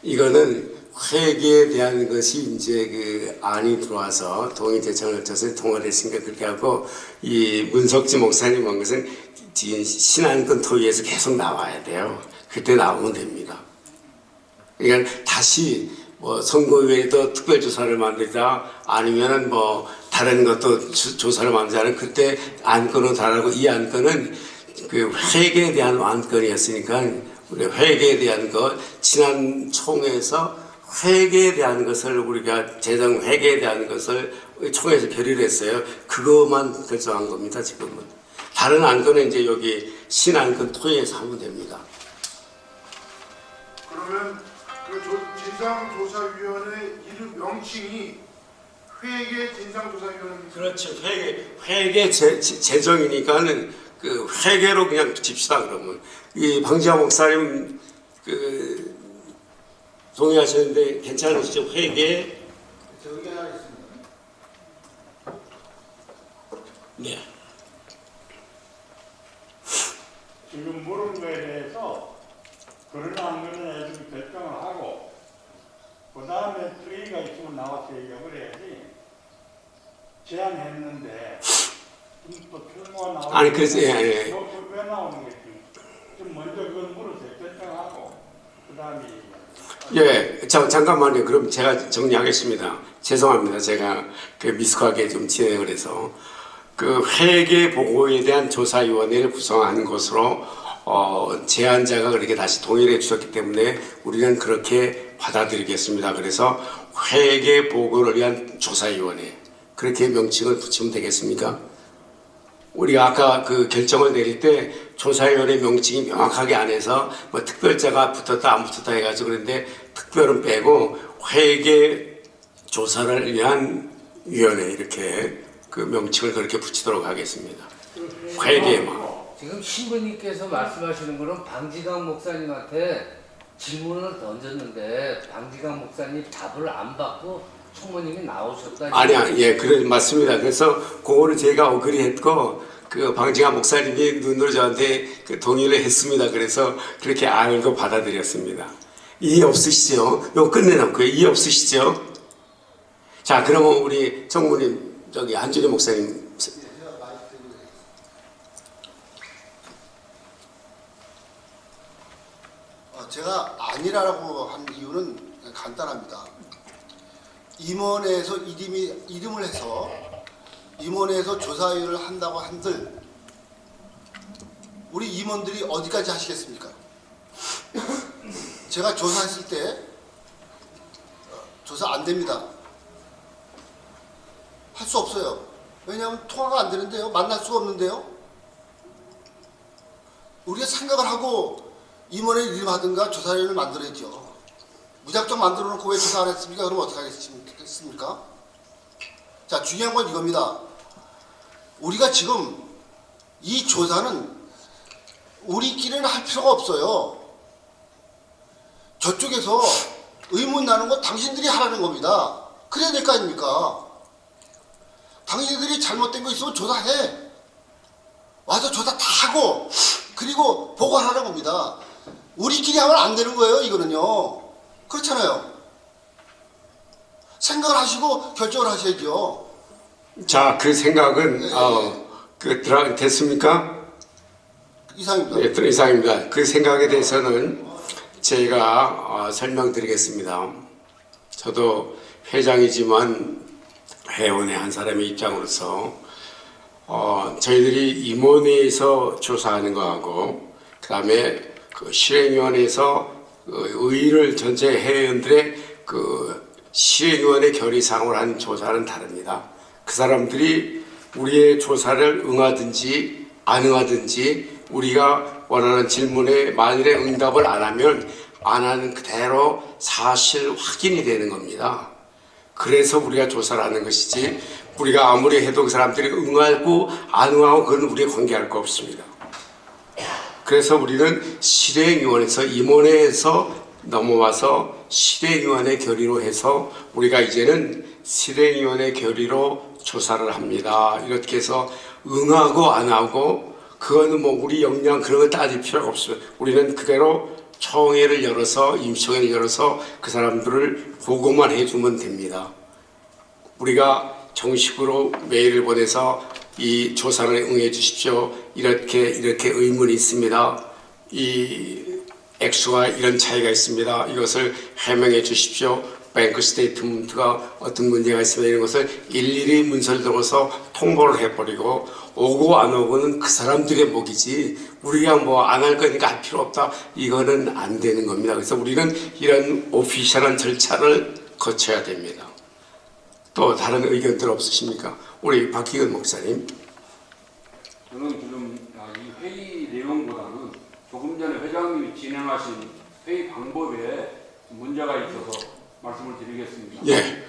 이거는 회계에 대한 것이 이제 그 안이 들어와서 동의 제청을 거쳐서 통과를 했으니까 그렇게 하고 이 문석지 목사님 한 것은 신안건 토의에서 계속 나와야 돼요. 그때 나오면 됩니다. 그러니까 다시 뭐 선거 외에도 특별조사를 만들자 아니면은 뭐 다른 것도 조사를 만들자는 그때 안건은 다르고 이 안건은 그 회계에 대한 안건이었으니까 우리 회계에 대한 것 지난 총회에서 회계에 대한 것을 우리가 재정 회계에 대한 것을 총회에서 결의를 했어요. 그것만 결정한 겁니다. 지금은 다른 안건은 이제 여기 신안건 토의에서 하면 됩니다. 그러면 그 진상조사위원회 이름 명칭이 회계 진상조사위원회입니다. 그렇죠. 회계 재정이니까는 그 회계로 그냥 붙입시다. 그러면 이 방지하 목사님 그 동의하셨는데 괜찮으시죠? 회계. 저 의견 하나 있습니다. 네. 지금 물은 거에 대해서 그러나 안 그러나 지금 결정을 하고 그 다음에 특위가 있으면 나와서 얘기를 해야지 제안했는데 또 필모가 나오고 아니 그래서 예. 왜 나오는 거지? 좀 먼저 그걸 물으세요. 결정하고 그 다음에 예, 잠깐만요. 그럼 제가 정리하겠습니다. 죄송합니다. 제가 그 미숙하게 좀 진행을 해서 그 회계 보고에 대한 조사위원회를 구성하는 것으로 제안자가 그렇게 다시 동의를 해주셨기 때문에 우리는 그렇게 받아들이겠습니다. 그래서 회계 보고를 위한 조사위원회 그렇게 명칭을 붙이면 되겠습니까? 우리가 아까 그 결정을 내릴 때 조사위원회 명칭이 명확하게 안 해서 뭐 특별자가 붙었다 안 붙었다 해가지고 그런데 특별은 빼고 회계 조사를 위한 위원회 이렇게 그 명칭을 그렇게 붙이도록 하겠습니다. 회계만. 지금 신부님께서 말씀하시는 거는 방지강 목사님한테 질문을 던졌는데 방지강 목사님 답을 안 받고 총무님이 나오셨다. 아니야, 예, 그래 맞습니다. 그래서 그거를 제가 어그리했고 그 방지강 목사님이 눈으로 저한테 그 동의를 했습니다. 그래서 그렇게 알고 받아들였습니다. 이해 없으시죠? 이거 끝내놓고요. 이해 없으시죠? 자, 그러면 우리 총무님 저기 한준희 목사님. 제가 아니라고 한 이유는 간단합니다. 임원회에서 이름을 해서 임원회에서 조사위를 한다고 한들 우리 임원들이 어디까지 하시겠습니까? 제가 조사했을 때 조사 안 됩니다. 할 수 없어요. 왜냐하면 통화가 안 되는데요. 만날 수가 없는데요. 우리가 생각을 하고 임원회 이름 하든가 조사위원회를 만들어야죠. 무작정 만들어 놓고 왜 조사 안 했습니까? 그럼 어떻게 하겠습니까? 자, 중요한 건 이겁니다. 우리가 지금 이 조사는 우리끼리는 할 필요가 없어요. 저쪽에서 의문 나는 거 당신들이 하라는 겁니다. 그래야 될 거 아닙니까? 당신들이 잘못된 거 있으면 조사해. 와서 조사 다 하고 그리고 보고하라는 겁니다. 우리끼리 하면 안 되는 거예요. 이거는요. 그렇잖아요. 생각을 하시고 결정을 하셔야죠. 자, 그 생각은 됐습니까? 이상입니다. 네, 이상입니다. 그 생각에 대해서는 제가 설명드리겠습니다. 저도 회장이지만 회원의 한 사람의 입장으로서 저희들이 임원회에서 조사하는 거하고 그 다음에 그 실행위원회에서 의의를 전체 회원들의 그 실행위원회 결의사항을 한 조사는 다릅니다. 그 사람들이 우리의 조사를 응하든지 안 응하든지 우리가 원하는 질문에 만일에 응답을 안 하면 안 하는 그대로 사실 확인이 되는 겁니다. 그래서 우리가 조사를 하는 것이지 우리가 아무리 해도 그 사람들이 응하고 안 응하고 그건 우리에 관계할 거 없습니다. 그래서 우리는 실행위원회에서 임원회에서 넘어와서 실행위원회 결의로 해서 우리가 이제는 실행위원회 결의로 조사를 합니다. 이렇게 해서 응하고 안 하고 그거는 뭐 우리 역량 그런 거 따질 필요가 없어요. 우리는 그대로 총회를 열어서 임시총회를 열어서 그 사람들을 보고만 해주면 됩니다. 우리가 정식으로 메일을 보내서 이 조사를 응해 주십시오. 이렇게 의문이 있습니다. 이 액수가 이런 차이가 있습니다. 이것을 해명해 주십시오. 뱅크 스테이트먼트가 어떤 문제가 있으면 이런 것을 일일이 문서를 들어서 통보를 해버리고 오고 안 오고는 그 사람들의 목이지 우리가 뭐 안 할 거니까 할 필요 없다 이거는 안 되는 겁니다. 그래서 우리는 이런 오피셜한 절차를 거쳐야 됩니다. 또 다른 의견들 없으십니까? 우리 박희근 목사님. 저는 지금 이 회의 내용보다는 조금 전에 회장님이 진행하신 회의 방법에 문제가 있어서 말씀을 드리겠습니다. 예.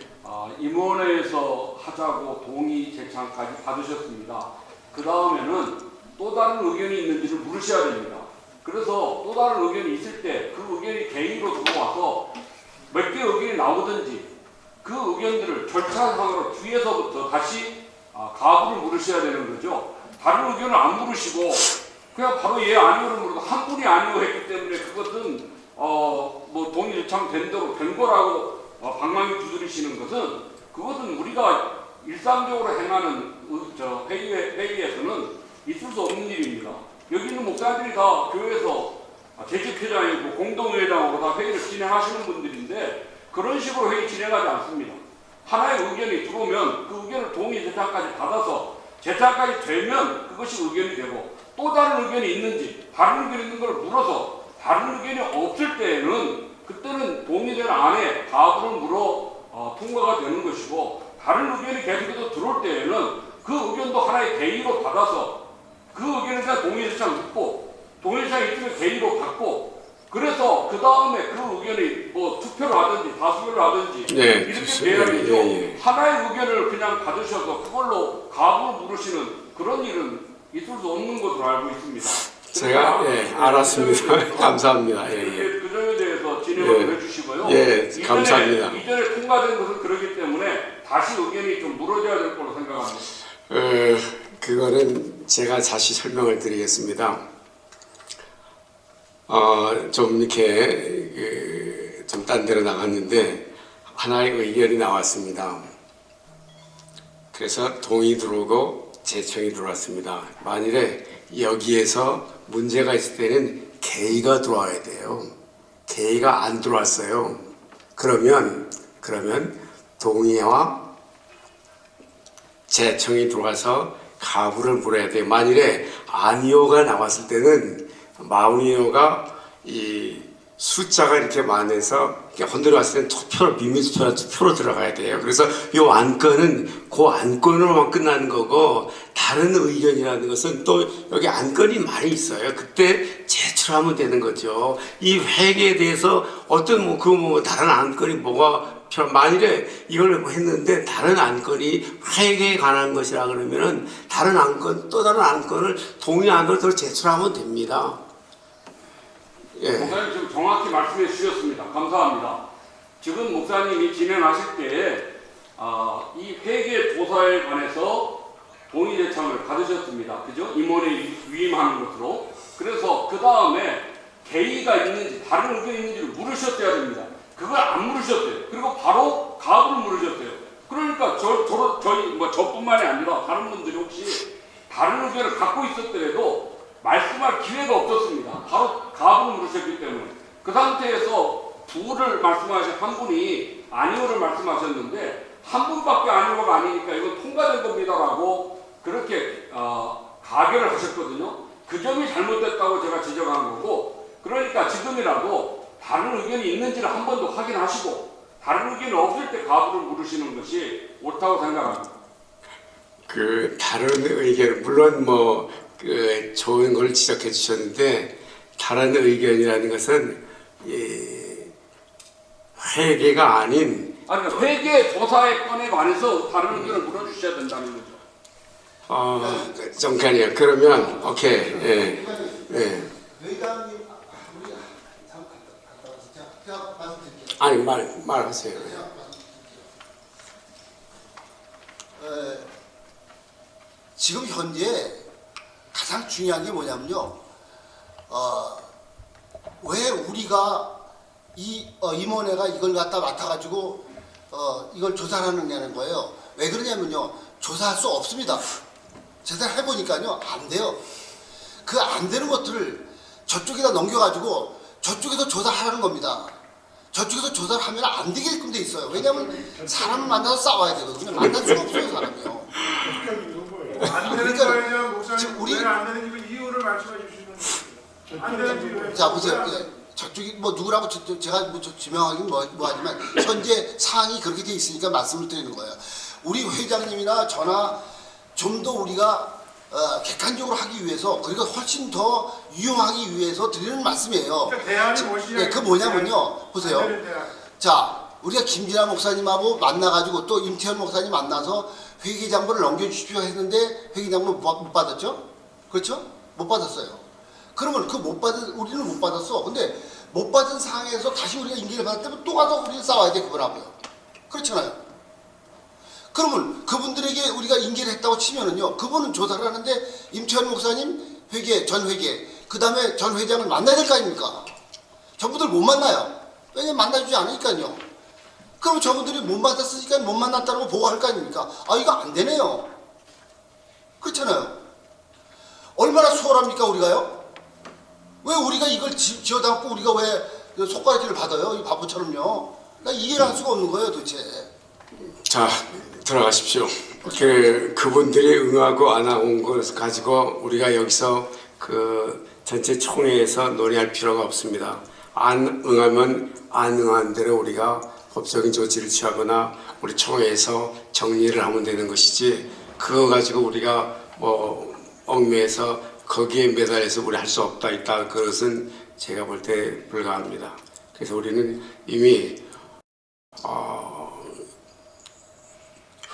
임원회에서 하자고 동의 제창까지 받으셨습니다. 그 다음에는 또 다른 의견이 있는지를 물으셔야 됩니다. 그래서 또 다른 의견이 있을 때 그 의견이 개인으로 들어와서 몇 개 의견이 나오든지 그 의견들을 절차상으로 뒤에서부터 다시 가부를 물으셔야 되는 거죠. 다른 의견을 안 물으시고 그냥 바로 예 아니오를 물어도 한 분이 아니오 했기 때문에 그것은 뭐 동의 요청 된 대로 된 거라고 방망이 두드리시는 그것은 우리가 일상적으로 행하는 회의에서는 있을 수 없는 일입니다. 여기 있는 목사들이 다 교회에서 재직회장이고 공동회장으로 다 회의를 진행하시는 분들인데 그런 식으로 회의 진행하지 않습니다. 하나의 의견이 들어오면 그 의견을 동의 제창까지 받아서 제창까지 되면 그것이 의견이 되고 또 다른 의견이 있는지 다른 의견이 있는 걸 물어서 다른 의견이 없을 때에는 그때는 동의된 안에 가부를 물어 통과가 되는 것이고 다른 의견이 계속해서 들어올 때에는 그 의견도 하나의 개의로 받아서 그 의견에 대한 동의 제창을 묻고 동의 제창이 있으면 개의로 받고 그래서 그 다음에 그 의견이 뭐 투표를 하든지 다수결을 하든지 네, 이렇게 돼야 되죠. 예. 하나의 의견을 그냥 받으셔서 그걸로 가부를 물으시는 그런 일은 있을 수 없는 것으로 알고 있습니다. 제가 알았습니다. 감사합니다. 그 점에 대해서 진행을 해주시고요. 감사합니다. 이전에 통과된 것은 그렇기 때문에 다시 의견이 좀 물어져야 될 거로 생각합니다. 그거는 제가 다시 설명을 드리겠습니다. 좀 이렇게 좀 딴 데로 나갔는데 하나의 의견이 나왔습니다. 그래서 동의 들어오고 재청이 들어왔습니다. 만일에 여기에서 문제가 있을 때는 개의가 들어와야 돼요. 개의가 안 들어왔어요. 그러면 동의와 재청이 들어와서 가부를 물어야 돼요. 만일에 아니오가 나왔을 때는 마우니오가 이 숫자가 이렇게 많아서 이렇게 혼돈했을 때는 비밀투표나 투표로 들어가야 돼요. 그래서 이 안건은 그 안건으로만 끝나는 거고 다른 의견이라는 것은 또 여기 안건이 많이 있어요. 그때 제출하면 되는 거죠. 이 회계에 대해서 어떤 다른 안건이 뭐가 만일에 이걸 했는데 다른 안건이 회계에 관한 것이라 그러면은 다른 안건 또 다른 안건을 동의 안건을 더 제출하면 됩니다. 목사님 지금 정확히 말씀해 주셨습니다. 감사합니다. 지금 목사님이 진행하실 때에 이 회계 조사에 관해서 동의 제청을 받으셨습니다. 그죠? 임원에 위임하는 것으로. 그래서 그 다음에 개의가 있는지 다른 의견이 있는지를 물으셨어야 됩니다. 그걸 안 물으셨어요. 그리고 바로 가부를 물으셨어요. 그러니까 저뿐만이 아니라 다른 분들이 혹시 다른 의견을 갖고 있었더라도 말씀할 기회가 없었습니다. 바로 가부를 물으셨기 때문에. 그 상태에서 두를 말씀하신 한 분이 아니오를 말씀하셨는데 한 분밖에 아니오가 아니니까 이건 통과된 겁니다라고 그렇게 가결을 하셨거든요. 그 점이 잘못됐다고 제가 지적한 거고 그러니까 지금이라도 다른 의견이 있는지를 한 번 더 확인하시고 다른 의견이 없을 때 가부를 물으시는 것이 옳다고 생각합니다. 그 다른 의견 물론 좋은 걸 지적해 주셨는데 다른 의견이라는 것은 회계가 아닌 회계 조사의 건에 관해서 다른 의견을 물어주셔야 된다는 거죠. 잠깐이요. 그러면 오케이. 회장님 우리 잠깐 갔다 와서 제가 말씀드릴게요. 아니 말하세요. 지금 현재 가장 중요한 게 뭐냐면요. 왜 우리가 임원회가 이걸 갖다 맡아가지고 이걸 조사를 하느냐는 거예요. 왜 그러냐면요. 조사할 수 없습니다. 제대로 해보니까요. 안 돼요. 그 안 되는 것들을 저쪽에다 넘겨가지고 저쪽에서 조사하라는 겁니다. 저쪽에서 조사를 하면 안 되게끔 돼 있어요. 왜냐하면 사람을 만나서 싸워야 되거든요. 만날 수가 없어요, 사람이요. 안 되는 그러니까 거예요, 목사님. 지금 우리- 왜 안 되는 이거 이유를 말씀해 주시면 안 되는 이유. 자 보세요. 저쪽이 뭐 누구라고 제가 뭐 지명하긴 뭐하지만 현재 상황이 그렇게 돼 있으니까 말씀을 드리는 거예요. 우리 회장님이나 저나 좀 더 우리가 객관적으로 하기 위해서 그리고 훨씬 더 유용하기 위해서 드리는 말씀이에요. 그러니까 대안이 무엇이냐? 그 뭐냐면요. 보세요. 안 되는 대안. 자, 우리가 김진아 목사님하고 만나가지고 또 임태현 목사님 만나서 회계장부를 넘겨주십시오 했는데 회계장부 못 받았죠? 그렇죠? 못 받았어요. 그러면 우리는 못 받았어. 근데 못 받은 상황에서 다시 우리가 인계를 받았다면 또 가서 우리는 싸워야 돼, 그거라고요. 그렇잖아요. 그러면 그분들에게 우리가 인계를 했다고 치면은요, 그분은 조사를 하는데 임태현 목사님 전 회계, 그 다음에 전 회장을 만나야 될 거 아닙니까? 저분들 못 만나요. 왜냐면 만나주지 않으니까요. 그럼 저분들이 못 받았으니까 못 만났다는 거 보고할 거 아닙니까? 아, 이거 안 되네요. 그렇잖아요. 얼마나 수월합니까, 우리가요? 왜 우리가 이걸 지어담고 우리가 왜 속가지를 받아요? 이 바보처럼요. 나 이해를 할 수가 없는 거예요, 도대체. 자, 들어가십시오. 그분들이 응하고 안 온 것을 가지고 우리가 여기서 그 전체 총회에서 논의할 필요가 없습니다. 안 응하면 안 응한 대로 우리가 법적인 조치를 취하거나 우리 총회에서 정리를 하면 되는 것이지, 그거 가지고 우리가 뭐 얽매여서 거기에 매달려서 우리 할 수 없다 있다, 그것은 제가 볼 때 불가합니다. 그래서 우리는 이미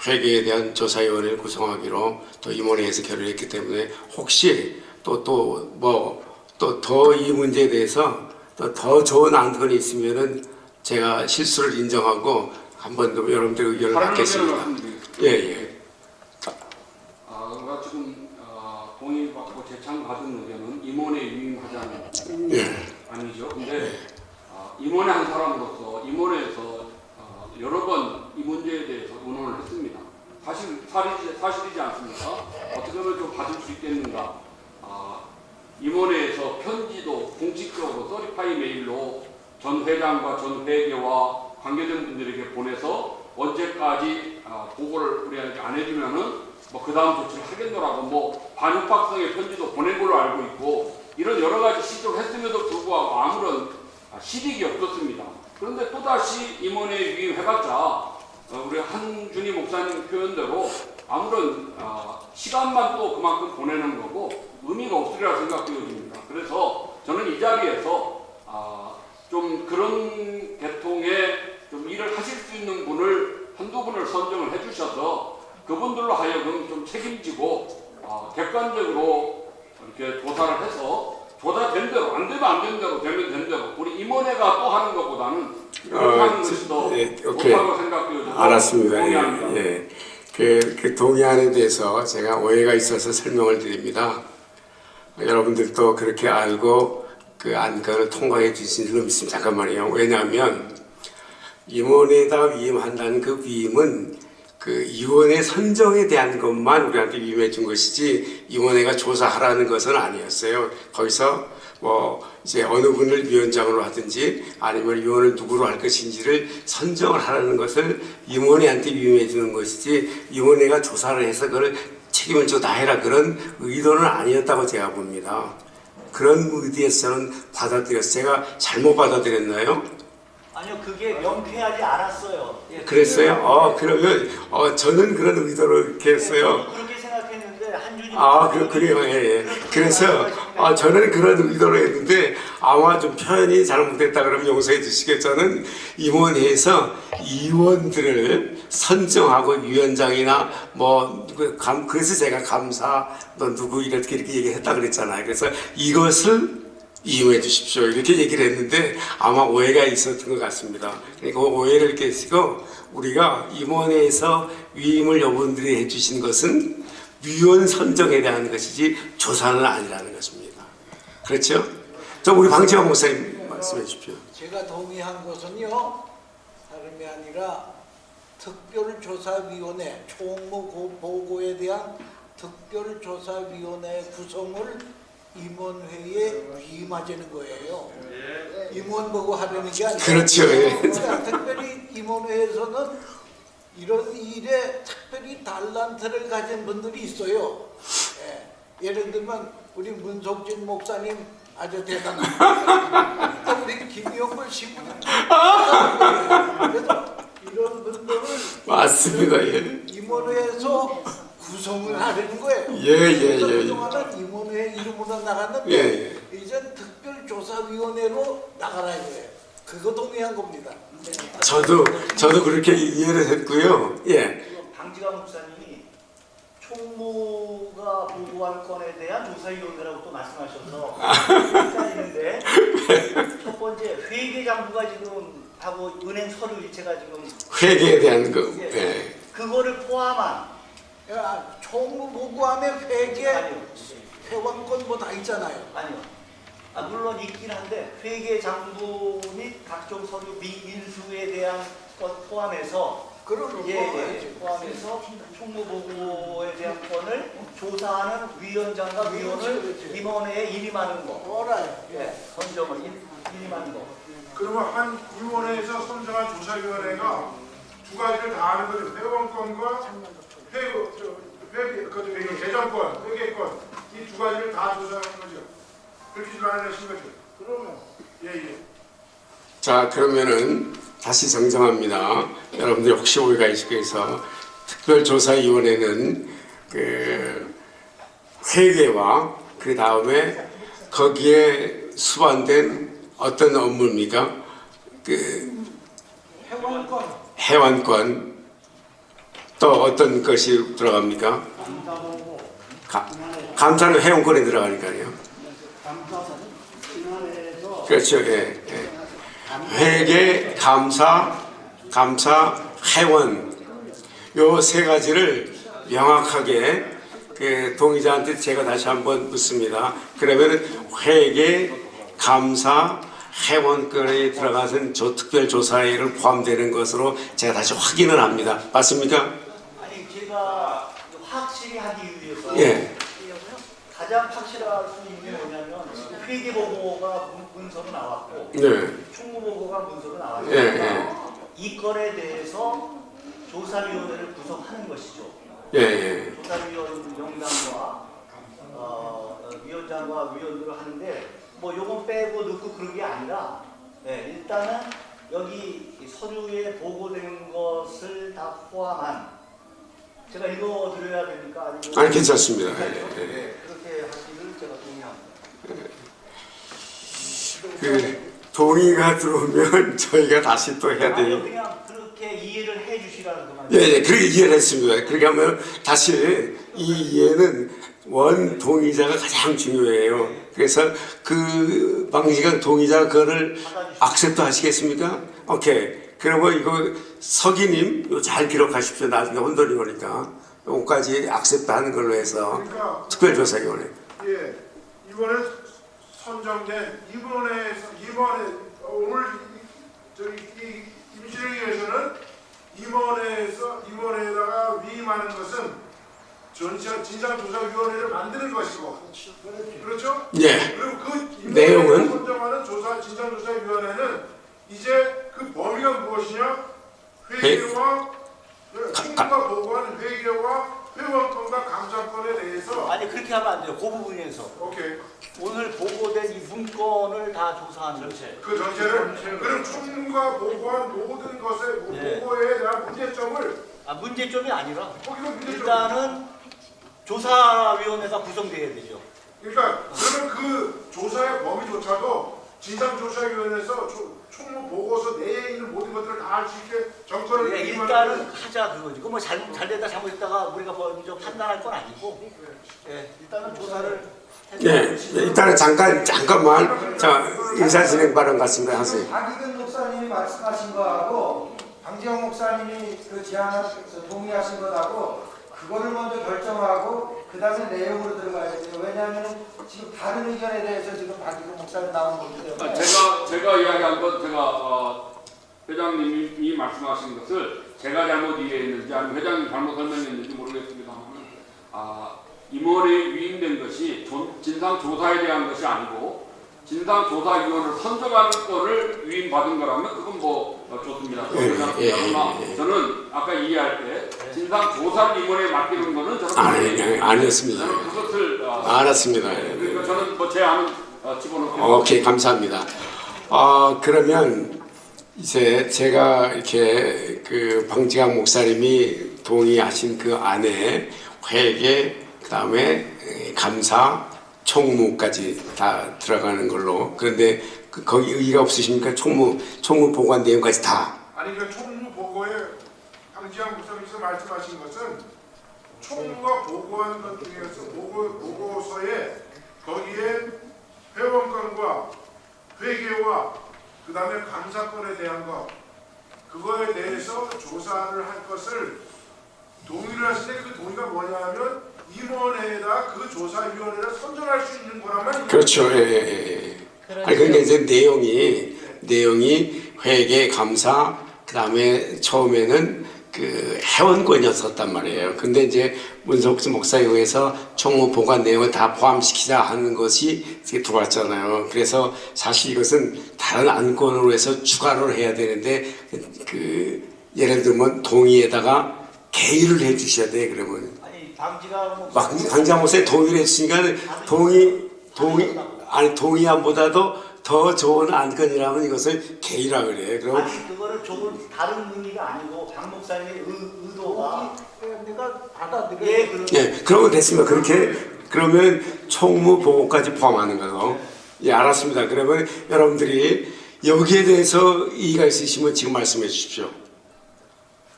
회계에 대한 조사위원회를 구성하기로 또 임원회에서 결의했기 때문에 혹시 또 더 이 문제에 대해서 또 더 좋은 안건이 있으면은 제가 실수를 인정하고 한 번 더 여러분들 의견을 다른 받겠습니다. 의견을 말씀드리겠습니다. 예. 우리가 지금 동의받고 제창받은 의견은 임원에 위임하자는 예. 아니죠. 근데 임원의 한 사람으로서 임원회에서 여러 번 이 문제에 대해서 의논을 했습니다. 사실이지 않습니까? 어떻게 하면 좀 받을 수 있겠는가? 임원회에서 편지도 공식적으로 서리파이 메일로 전 회장과 전 회계와 관계된 분들에게 보내서 언제까지 보고를 우리한테 안 해주면은 뭐 그 다음 조치를 하겠노라고 뭐 반육박성의 편지도 보낸 걸로 알고 있고, 이런 여러 가지 시도를 했음에도 불구하고 아무런 실익이 없었습니다. 그런데 또다시 임원회에 위임해봤자 우리 한준희 목사님 표현대로 아무런 시간만 또 그만큼 보내는 거고 의미가 없으리라 생각되어집니다. 그래서 저는 이 자리에서 좀 그런 계통의 좀 일을 하실 수 있는 분을 한두 분을 선정을 해주셔서 그분들로 하여금 좀 책임지고 객관적으로 이렇게 조사를 해서 조사된 대로, 안 되면 안 된 대로, 되면 된 대로 우리 임원회가 또 하는 것보다는 그렇게 하는 것이 더 좋다고 생각되어서 알았습니다. 동의합니다. 예. 그 동의안에 대해서 제가 오해가 있어서 설명을 드립니다. 여러분들도 그렇게 알고 그 안건을 통과해 주신 줄로 믿습니다. 잠깐만요. 왜냐하면 임원회에다 위임한다는 그 위임은 그 위원회 선정에 대한 것만 우리한테 위임해 준 것이지 임원회가 조사하라는 것은 아니었어요. 거기서 뭐 이제 어느 분을 위원장으로 하든지 아니면 위원을 누구로 할 것인지를 선정을 하라는 것을 임원회한테 위임해 주는 것이지 임원회가 조사를 해서 그걸 책임을 져 다 해라, 그런 의도는 아니었다고 제가 봅니다. 그런 의도에서 저는 받아들였어요. 제가 잘못 받아들였나요? 아니요, 그게 명쾌하지 않았어요. 예, 그랬어요? 그러면 저는 그런 의도로 이렇게 했어요. 그렇게 생각했는데 한준이 그래요. 예. 그래서 저는 그런 의도로 했는데 아마 좀 표현이 잘못됐다 그러면 용서해 주시겠죠. 저는 임원회에서 임원들을 선정하고 위원장이나 그래서 제가 감사 누구 이렇게 얘기했다 그랬잖아요. 그래서 이것을 이용해 주십시오 이렇게 얘기를 했는데 아마 오해가 있었던 것 같습니다. 그러니까 오해를 깨시고 우리가 임원회에서 위임을 여러분들이 해주신 것은 위원 선정에 대한 것이지 조사는 아니라는 것입니다. 그렇죠? 우리 방지환 목사님 말씀해 주십시오. 제가 동의한 것은요, 다름이 아니라 특별조사위원회 총무 보고에 대한 특별조사위원회 구성을 임원회에 위임하자는 거예요. 임원 보고 하려는 게 아니라. 그렇죠. 예. 그러니까 특별히 임원회에서는 이런 일에 특별히 달란트를 가진 분들이 있어요. 예를 들면 우리 문석진 목사님 아주 대단합니다. 우리 김영걸 신부님 그래서 이런 분들을 맞습니다. 예. 임원회에서 구성을 하려는 거예요. 예. 그동안은 임원회 이름으로 나갔는데 예. 이제 특별조사위원회로 나가라 이거예요. 그거 동의한 겁니다. 저도 그렇게 이해를 했고요. 예. 방지가 목사님이 총무가 보고한 건에 대한 조사위원회라고 또 말씀하셔서 헷갈리는데 첫 번째 회계장부가 지금 하고 은행 서류 일체가 지금 회계에 대한 거. 예. 그거를 포함한 야, 총무 보고함에 회계, 아니요. 회원권 뭐 다 있잖아요. 아니요. 물론 있긴 한데 회계장부 및 각종 서류 미인수에 대한 것 포함해서 그런 포함해서 총무보고에 대한 건을 조사하는 위원장과 위원을 임원회에 임임하는 거. 선정을 임임하는 거. 그러면 한 위원회에서 선정한 조사위원회가 두 가지를 다 하는 거죠. 회원권과 재정권, 회계권 이 두 가지를 다 조사하는 거죠. 그렇게 주관하신 거죠. 그러면 자, 그러면은 다시 정정합니다. 여러분들이 혹시 오해가 있으셔서 특별조사위원회는 그 회계와 그 다음에 거기에 수반된 어떤 업무입니까? 그 회원권 또 어떤 것이 들어갑니까? 감사는 회원권에 들어가니까요. 그렇죠. 예. 회계, 감사, 회원 요 세 가지를 명확하게 그 동의자한테 제가 다시 한번 묻습니다. 그러면 회계, 감사, 회원권에 들어가선 특별조사회를 포함되는 것으로 제가 다시 확인을 합니다. 맞습니까? 아니 제가 확실히 하기 위해서 가장 확실할 수 있는 게 뭐냐면 회계보고가 문서로 나왔고 총무보고가 문서로 나왔으니까 이 건에 대해서 조사위원회를 구성하는 것이죠. 조사위원 명단과 위원장과 위원들을 하는데 뭐 요건 빼고 넣고 그런 게 아니라 일단은 여기 서류에 보고된 것을 다 포함한 제가 읽어드려야 됩니까? 아니 괜찮습니다. 그렇게 하시기를 제가 동의합니다. 그 동의가 들어오면 저희가 다시 또 해야 돼요. 그냥 그렇게 이해를 해주시라는 것만. 그렇게 이해를 했습니다. 그렇게 하면 다시 이 이해는 원 동의자가 가장 중요해요. 그래서 그 방지각 동의자 그거를 악셉트 하시겠습니까? 오케이. 그러면 이거 서기님 이거 잘 기록하십시오. 나중에 혼돈이 오니까 요까지 악셉트 하는 걸로 해서 특별조사위원회. 이번에 선정된 이번에 오늘 저기 임시회의에서는 임원회에다가 위임하는 것은 진상조사위원회를 만드는 것이고, 그렇죠? 그리고 그 내용은 선정하는 진상조사위원회는 이제 그 범위가 무엇이냐? 회계와 총무가 보고한 회계와 회원권과 감사권에 대해서 아니 그렇게 하면 안 돼요. 그 부분에서. 오늘 보고된 이 문건을 다 조사하는 전체. 그 전체를 그럼 총무가 보고한 모든 것의 보고에 대한 문제점을 문제점이 아니라 일단은 조사위원회가 구성돼야 되죠. 그러니까 그러면 그 조사의 범위조차도 진상조사위원회에서 총무 보고서 내에 있는 모든 것들을 다 할 수 있게 정권을 일단은 하자 그거지. 그뭐 잘됐다 잘못했다가 우리가 먼저 판단할 건 아니고 일단은 조사를 일단은 잠깐만 인사 진행 발언 같습니다. 하세요. 박익은 목사님이 말씀하신 거하고 방지영 목사님이 그 제안을 동의하신 것하고 그거를 먼저 결정하고 그 다음에 내용으로 들어가야 돼요. 왜냐하면 지금 다른 의견에 대해서 지금 박익은 목사님 나온 거기 때문에 제가 이야기한 건 제가 회장님이 말씀하신 것을 제가 잘못 이해했는지 아니면 회장님 잘못 설명했는지 모르겠습니다만 임원에 위임된 것이 진상조사에 대한 것이 아니고 진상조사위원을 선정하는 거를 위임받은 거라면 그건 뭐 좋습니다. 그러나 저는 아까 이해할 때 진상조사위원에 맡기는 거는 저는 아니었습니다. 저는 그것을 알았습니다. 그러니까 저는 뭐 제 안은 집어넣고 오케이, 감사합니다. 그러면 이제 제가 이렇게 그 방지강 목사님이 동의하신 그 안에 회계, 그다음에 감사, 총무까지 다 들어가는 걸로. 그런데 거기 의의가 없으십니까? 총무 보고한 내용까지 다. 아니 그 총무 보고에 방지한 목사님께서 말씀하신 것은 총무가 보고한 것 중에서 보고서에 거기에 회원권과 회계와 그 다음에 감사권에 대한 것 그거에 대해서 조사를 할 것을 동의를 하실 때 그 동의가 뭐냐면 임원회에다 그 조사위원회를 선정할 수 있는 거라면 그렇죠. 예. 아니 그러니까 이제 내용이 회계, 감사, 그 다음에 처음에는 그 회원권이었었단 말이에요. 근데 이제 문석수 목사에 의해서 총무 보관 내용을 다 포함시키자 하는 것이 들어왔잖아요. 그래서 사실 이것은 다른 안건으로 해서 추가로 해야 되는데 그 예를 들면 동의에다가 개의를 해주셔야 돼. 그러면 아니 방지가 방지가 목사에 동의를 해주시니까 동의안보다도 더 좋은 안건이라면 이것을 개의라 그래. 그럼 아니 그거를 조금 다른 의미가 아니고 박 목사님의 의도가 내가 받아들여. 그러면 됐습니다. 그러면 총무 보고까지 포함하는 거죠. 예, 알았습니다. 그러면 여러분들이 여기에 대해서 이의가 있으시면 지금 말씀해 주십시오.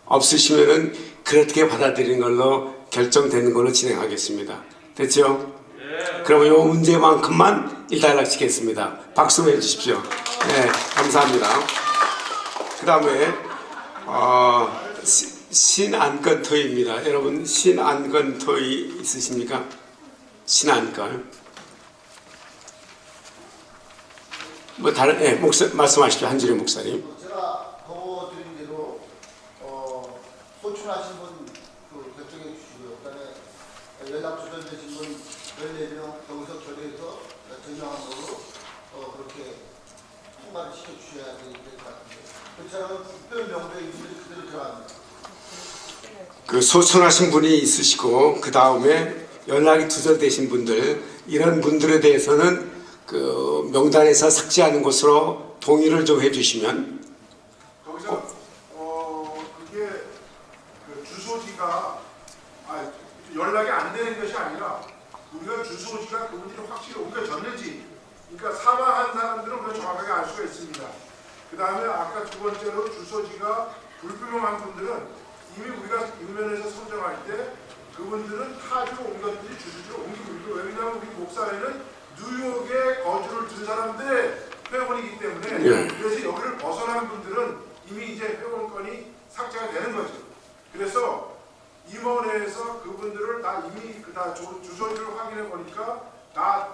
없으시면은 그렇게 받아들이는 걸로 결정되는 걸로 진행하겠습니다. 됐죠? 그러면 이 문제만큼만 일단 연락시키겠습니다. 박수 해주십시오. 네, 감사합니다. 그 다음에 신안건 토의입니다. 여러분 신안건 토의 있으십니까? 신안건. 뭐 다른 말씀하십시오. 한주리 목사님. 제가 보고드린 대로 소출하신 분 그 결정해 주시고요. 그다음에 연락 주전되신 분 14명 여기서 결의해서 전형한 걸로 그렇게 통과를 시켜주셔야 될 것 같은데 그렇지 않으면 특별 명부에 이분들이 그대로 들어갑니다. 그 소천하신 분이 있으시고 그 다음에 연락이 두절되신 분들 이런 분들에 대해서는 그 명단에서 삭제하는 것으로 동의를 좀 해주시면 거기서 그게 그 주소지가 연락이 안 되는 것이 아니라 우리가 주소지가 그분들이 확실히 옮겨졌는지 그러니까 사망한 사람들은 우리가 정확하게 알 수가 있습니다. 그 다음에 아까 두 번째로 주소지가 불분명한 분들은 이미 우리가 윗면에서 선정할 때 그분들은 타지로 옮겼든지 주소지로 옮기고 있고 왜냐하면 우리 목사회는 뉴욕에 거주를 둔 사람들의 회원이기 때문에 그래서 여기를 벗어난 분들은 이미 이제 회원권이 삭제가 되는 거죠. 그래서 임원회에서 그분들을 다 이미 다 주소지를 확인해 보니까 다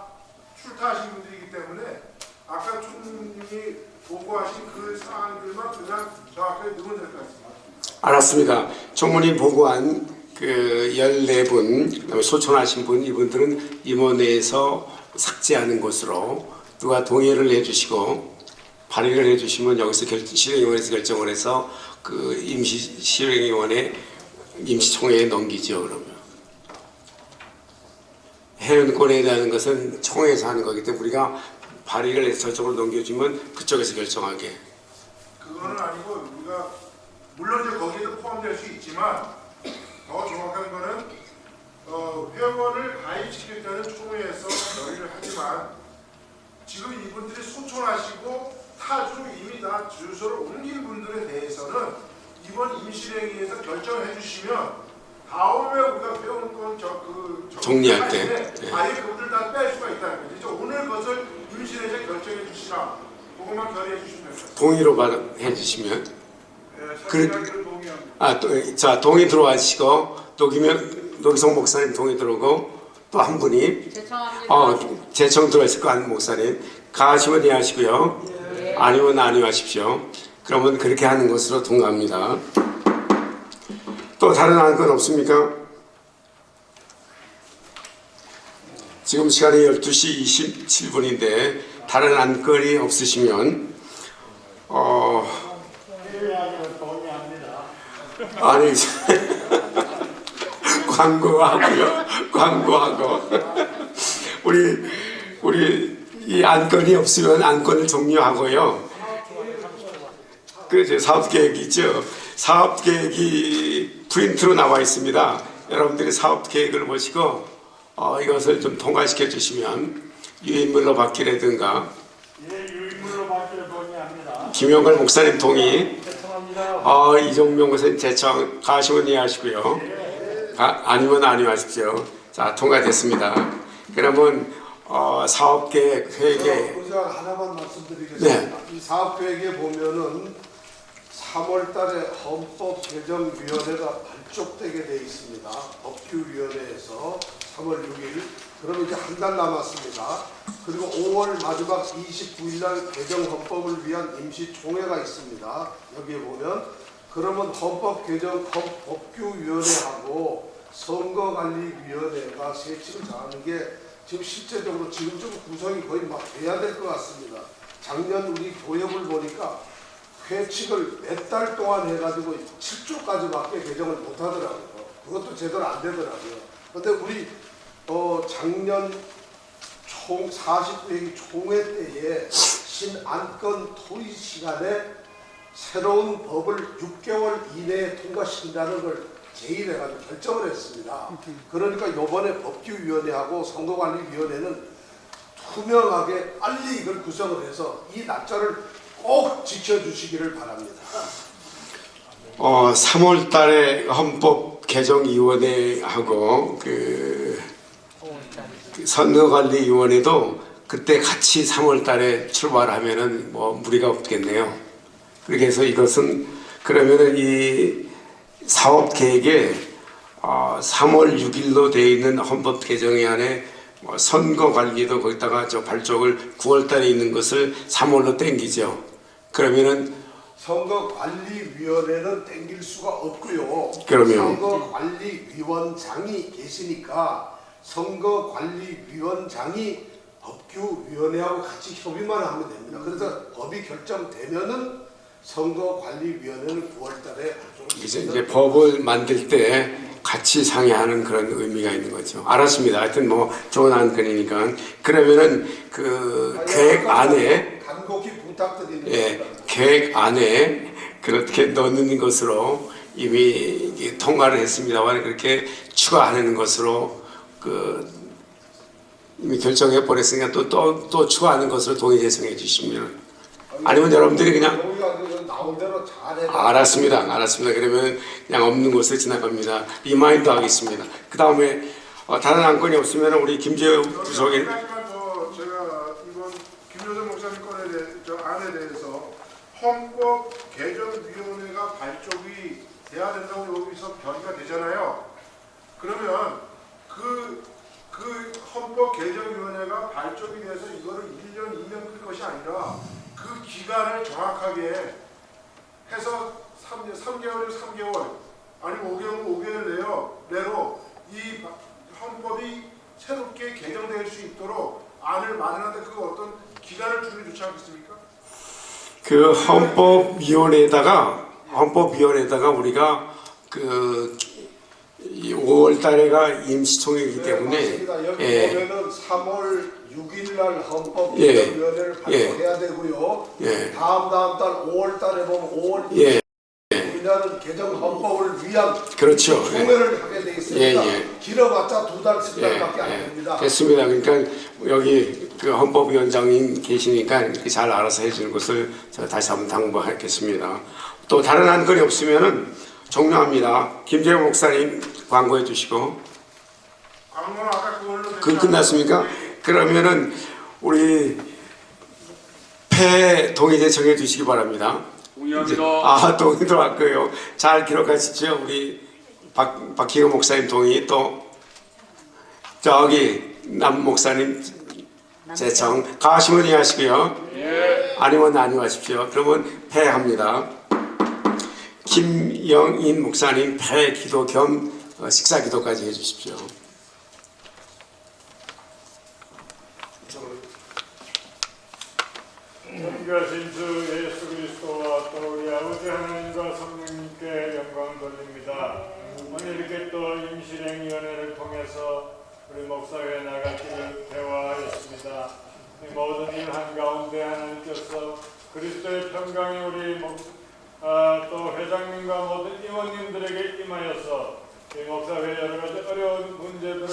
출타하신 분들이기 때문에 아까 총님이 보고하신 그 사항들만 그냥 정확하게 넣으면 될 것 같습니다. 알았습니다. 총무님 보고한 그 14분 그다음에 소천하신 분 이분들은 임원회에서 삭제하는 것으로 누가 동의를 해주시고 발의를 해주시면 여기서 실행위원회에서 결정을 해서 그 임시실행위원회 임시총회에 넘기죠. 그러면 회원권에 대한 것은 총회에서 하는 거기 때문에 우리가 발의를 해서 저쪽으로 넘겨주면 그쪽에서 결정하게. 그거는 아니고 우리가 물론 이제 거기에도 포함될 수 있지만 더 정확한 거는 회원을 가입시킬 때는 총회에서 결의를 하지만 지금 이분들이 소천하시고 타주로 이미 다 주소를 옮긴 분들에 대해서는 이번 임시행위에서 결정해 주시면 다음에 우리가 회원권 정리할 때 아예 그분들 다 뺄 수가 있다는 거죠. 오늘 그것을 임시행위에서 결정해 주시라. 그것만 결의해 주시면 됩니다. 동의로 해주시면. 자 동의 들어와시고 노기성 목사님 동의 들어오고 또 한 분이 재청 들어있을 거 아닌 목사님 가시면 이해하시고요. 아니면 아니하십시오. 그러면 그렇게 하는 것으로 동의합니다. 또 다른 안건 없습니까? 지금 시간이 12시 27분인데 다른 안건이 없으시면 회의하기는 동의합니다. 아니 광고하고 우리 이 안건이 없으면 안건을 종료하고요. 그 사업 계획이죠. 사업 계획이 프린트로 나와 있습니다. 여러분들이 사업 계획을 보시고 이것을 좀 통과시켜 주시면 유인물로 받기라든가 유인물로 받기를 동의합니다. 김영걸 목사님 동의, 죄송합니다. 이종명 목사님 제청 가시면 이해하시고요. 아니면 아니하십시오. 자, 통과됐습니다. 그러면 사업계획 회계 의장 하나만 말씀드리겠습니다. 네. 이 사업계획에 보면은 3월달에 헌법개정위원회가 발족되게 돼 있습니다. 법규위원회에서 3월 6일. 그러면 이제 한 달 남았습니다. 그리고 5월 마지막 29일날 개정헌법을 위한 임시총회가 있습니다. 여기에 보면 그러면 헌법개정 법규위원회하고 선거관리위원회가 세칙을 정하는 게 지금 실제적으로 지금 좀 구성이 거의 막 돼야 될 것 같습니다. 작년 우리 교역을 보니까 회칙을 몇 달 동안 해가지고 7조까지밖에 개정을 못 하더라고요. 그것도 제대로 안 되더라고요. 근데 우리 작년 총 49회기 총회 때에 신안건 토의 시간에 새로운 법을 6개월 이내에 통과시킨다는 걸 제의해가지고 결정을 했습니다. 그러니까 이번에 법규위원회하고 선거관리위원회는 투명하게 빨리 이걸 구성을 해서 이 날짜를 꼭 지켜주시기를 바랍니다. 3월 달에 헌법 개정위원회하고 그 선거관리위원회도 그때 같이 3월 달에 출발하면은 뭐 무리가 없겠네요. 그렇게 해서 이것은 그러면은 이 사업 계획에 3월 6일로 되어 있는 헌법 개정안에 선거 관리도 거기다가 발족을 9월 달에 있는 것을 3월로 땡기죠. 그러면은 선거관리위원회는 땡길 수가 없고요. 그러면 선거관리위원장이 계시니까 선거관리위원장이 법규위원회하고 같이 협의만 하면 됩니다. 그래서 법이 결정되면은 선거관리위원회는 9월달에 이제 법을 만들 때 같이 상의하는 그런 의미가 있는 거죠. 알았습니다. 하여튼 뭐 좋은 안건이니까 그러면은 그 계획 안에 간곡히 부탁드립니다. 계획 안에 그렇게 넣는 것으로 이미 통과를 했습니다만 그렇게 추가하는 것으로 이미 결정해 버렸으니까 또 추가하는 것으로 동의 제청해 주시면 아니면 여러분들이 그냥 나온 대로 잘해. 알았습니다. 그러면 그냥 없는 곳에 지나갑니다. 리마인드 하겠습니다. 그 다음에 다른 안건이 없으면 우리 김재우 부속인 제가 이번 김효정 목사님 안에 대해서 헌법 개정위원회가 발족이 돼야 된다고 여기서 결의가 되잖아요. 그러면 그 헌법 개정위원회가 발족이 돼서 이거를 1년, 2년 끌 것이 아니라 그 기간을 정확하게 해서 3개월이면 3개월 아니면 5개월 내로 이 헌법이 새롭게 개정될 수 있도록 안을 마련하는데 그 어떤 기간을 주면 좋지 않겠습니까? 그 헌법위원회에다가 우리가 이 5월 달에가 임시총회이기 때문에 여기 보면은 3월 6일날 헌법개정위원회를 발표해야 되고요. 다음 달 5월 달에 보면 5월 2일날은 개정 헌법을 위한 그렇죠. 총회를 하게 돼 있습니다. 길어봤자 2달, 3달밖에 안 됩니다. 됐습니다. 그러니까 여기 그 헌법위원장님 계시니까 이렇게 잘 알아서 해주는 것을 제가 다시 한번 당부하겠습니다. 또 다른 안건이 없으면은 종료합니다. 김재호 목사님 광고해 주시고. 광고는 아까 그걸로 끝났습니까? 그러면은 우리 폐 동의 제청해 주시기 바랍니다. 동의합니다. 동의도 할 거예요. 잘 기록하십시오. 우리 박희호 목사님 동의, 또 저기 남 목사님 제청 가시면 이해하시고요. 아니면 아니하십시오. 그러면 폐합니다. 김영인 목사님 폐 기도 겸 식사 기도까지 해주십시오. 또 임실행위원회를 통해서 우리 목사회 나갈 길을 대화하였습니다. 이 모든 일 한가운데 하나님께서 그리스도의 평강이 우리 또 회장님과 모든 의원님들에게 임하여서 이 목사회 여러 가지 어려운 문제들을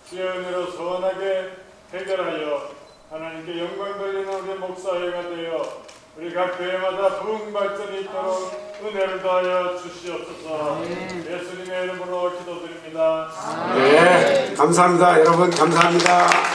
주의 은혜로 선하게 해결하여 하나님께 영광 돌리는 우리 목사회가 되어 우리 각 교회마다 부흥 발전이 있도록 은혜를 더하여 주시옵소서. 예수님의 이름으로 기도드립니다. 네, 감사합니다. 여러분 감사합니다.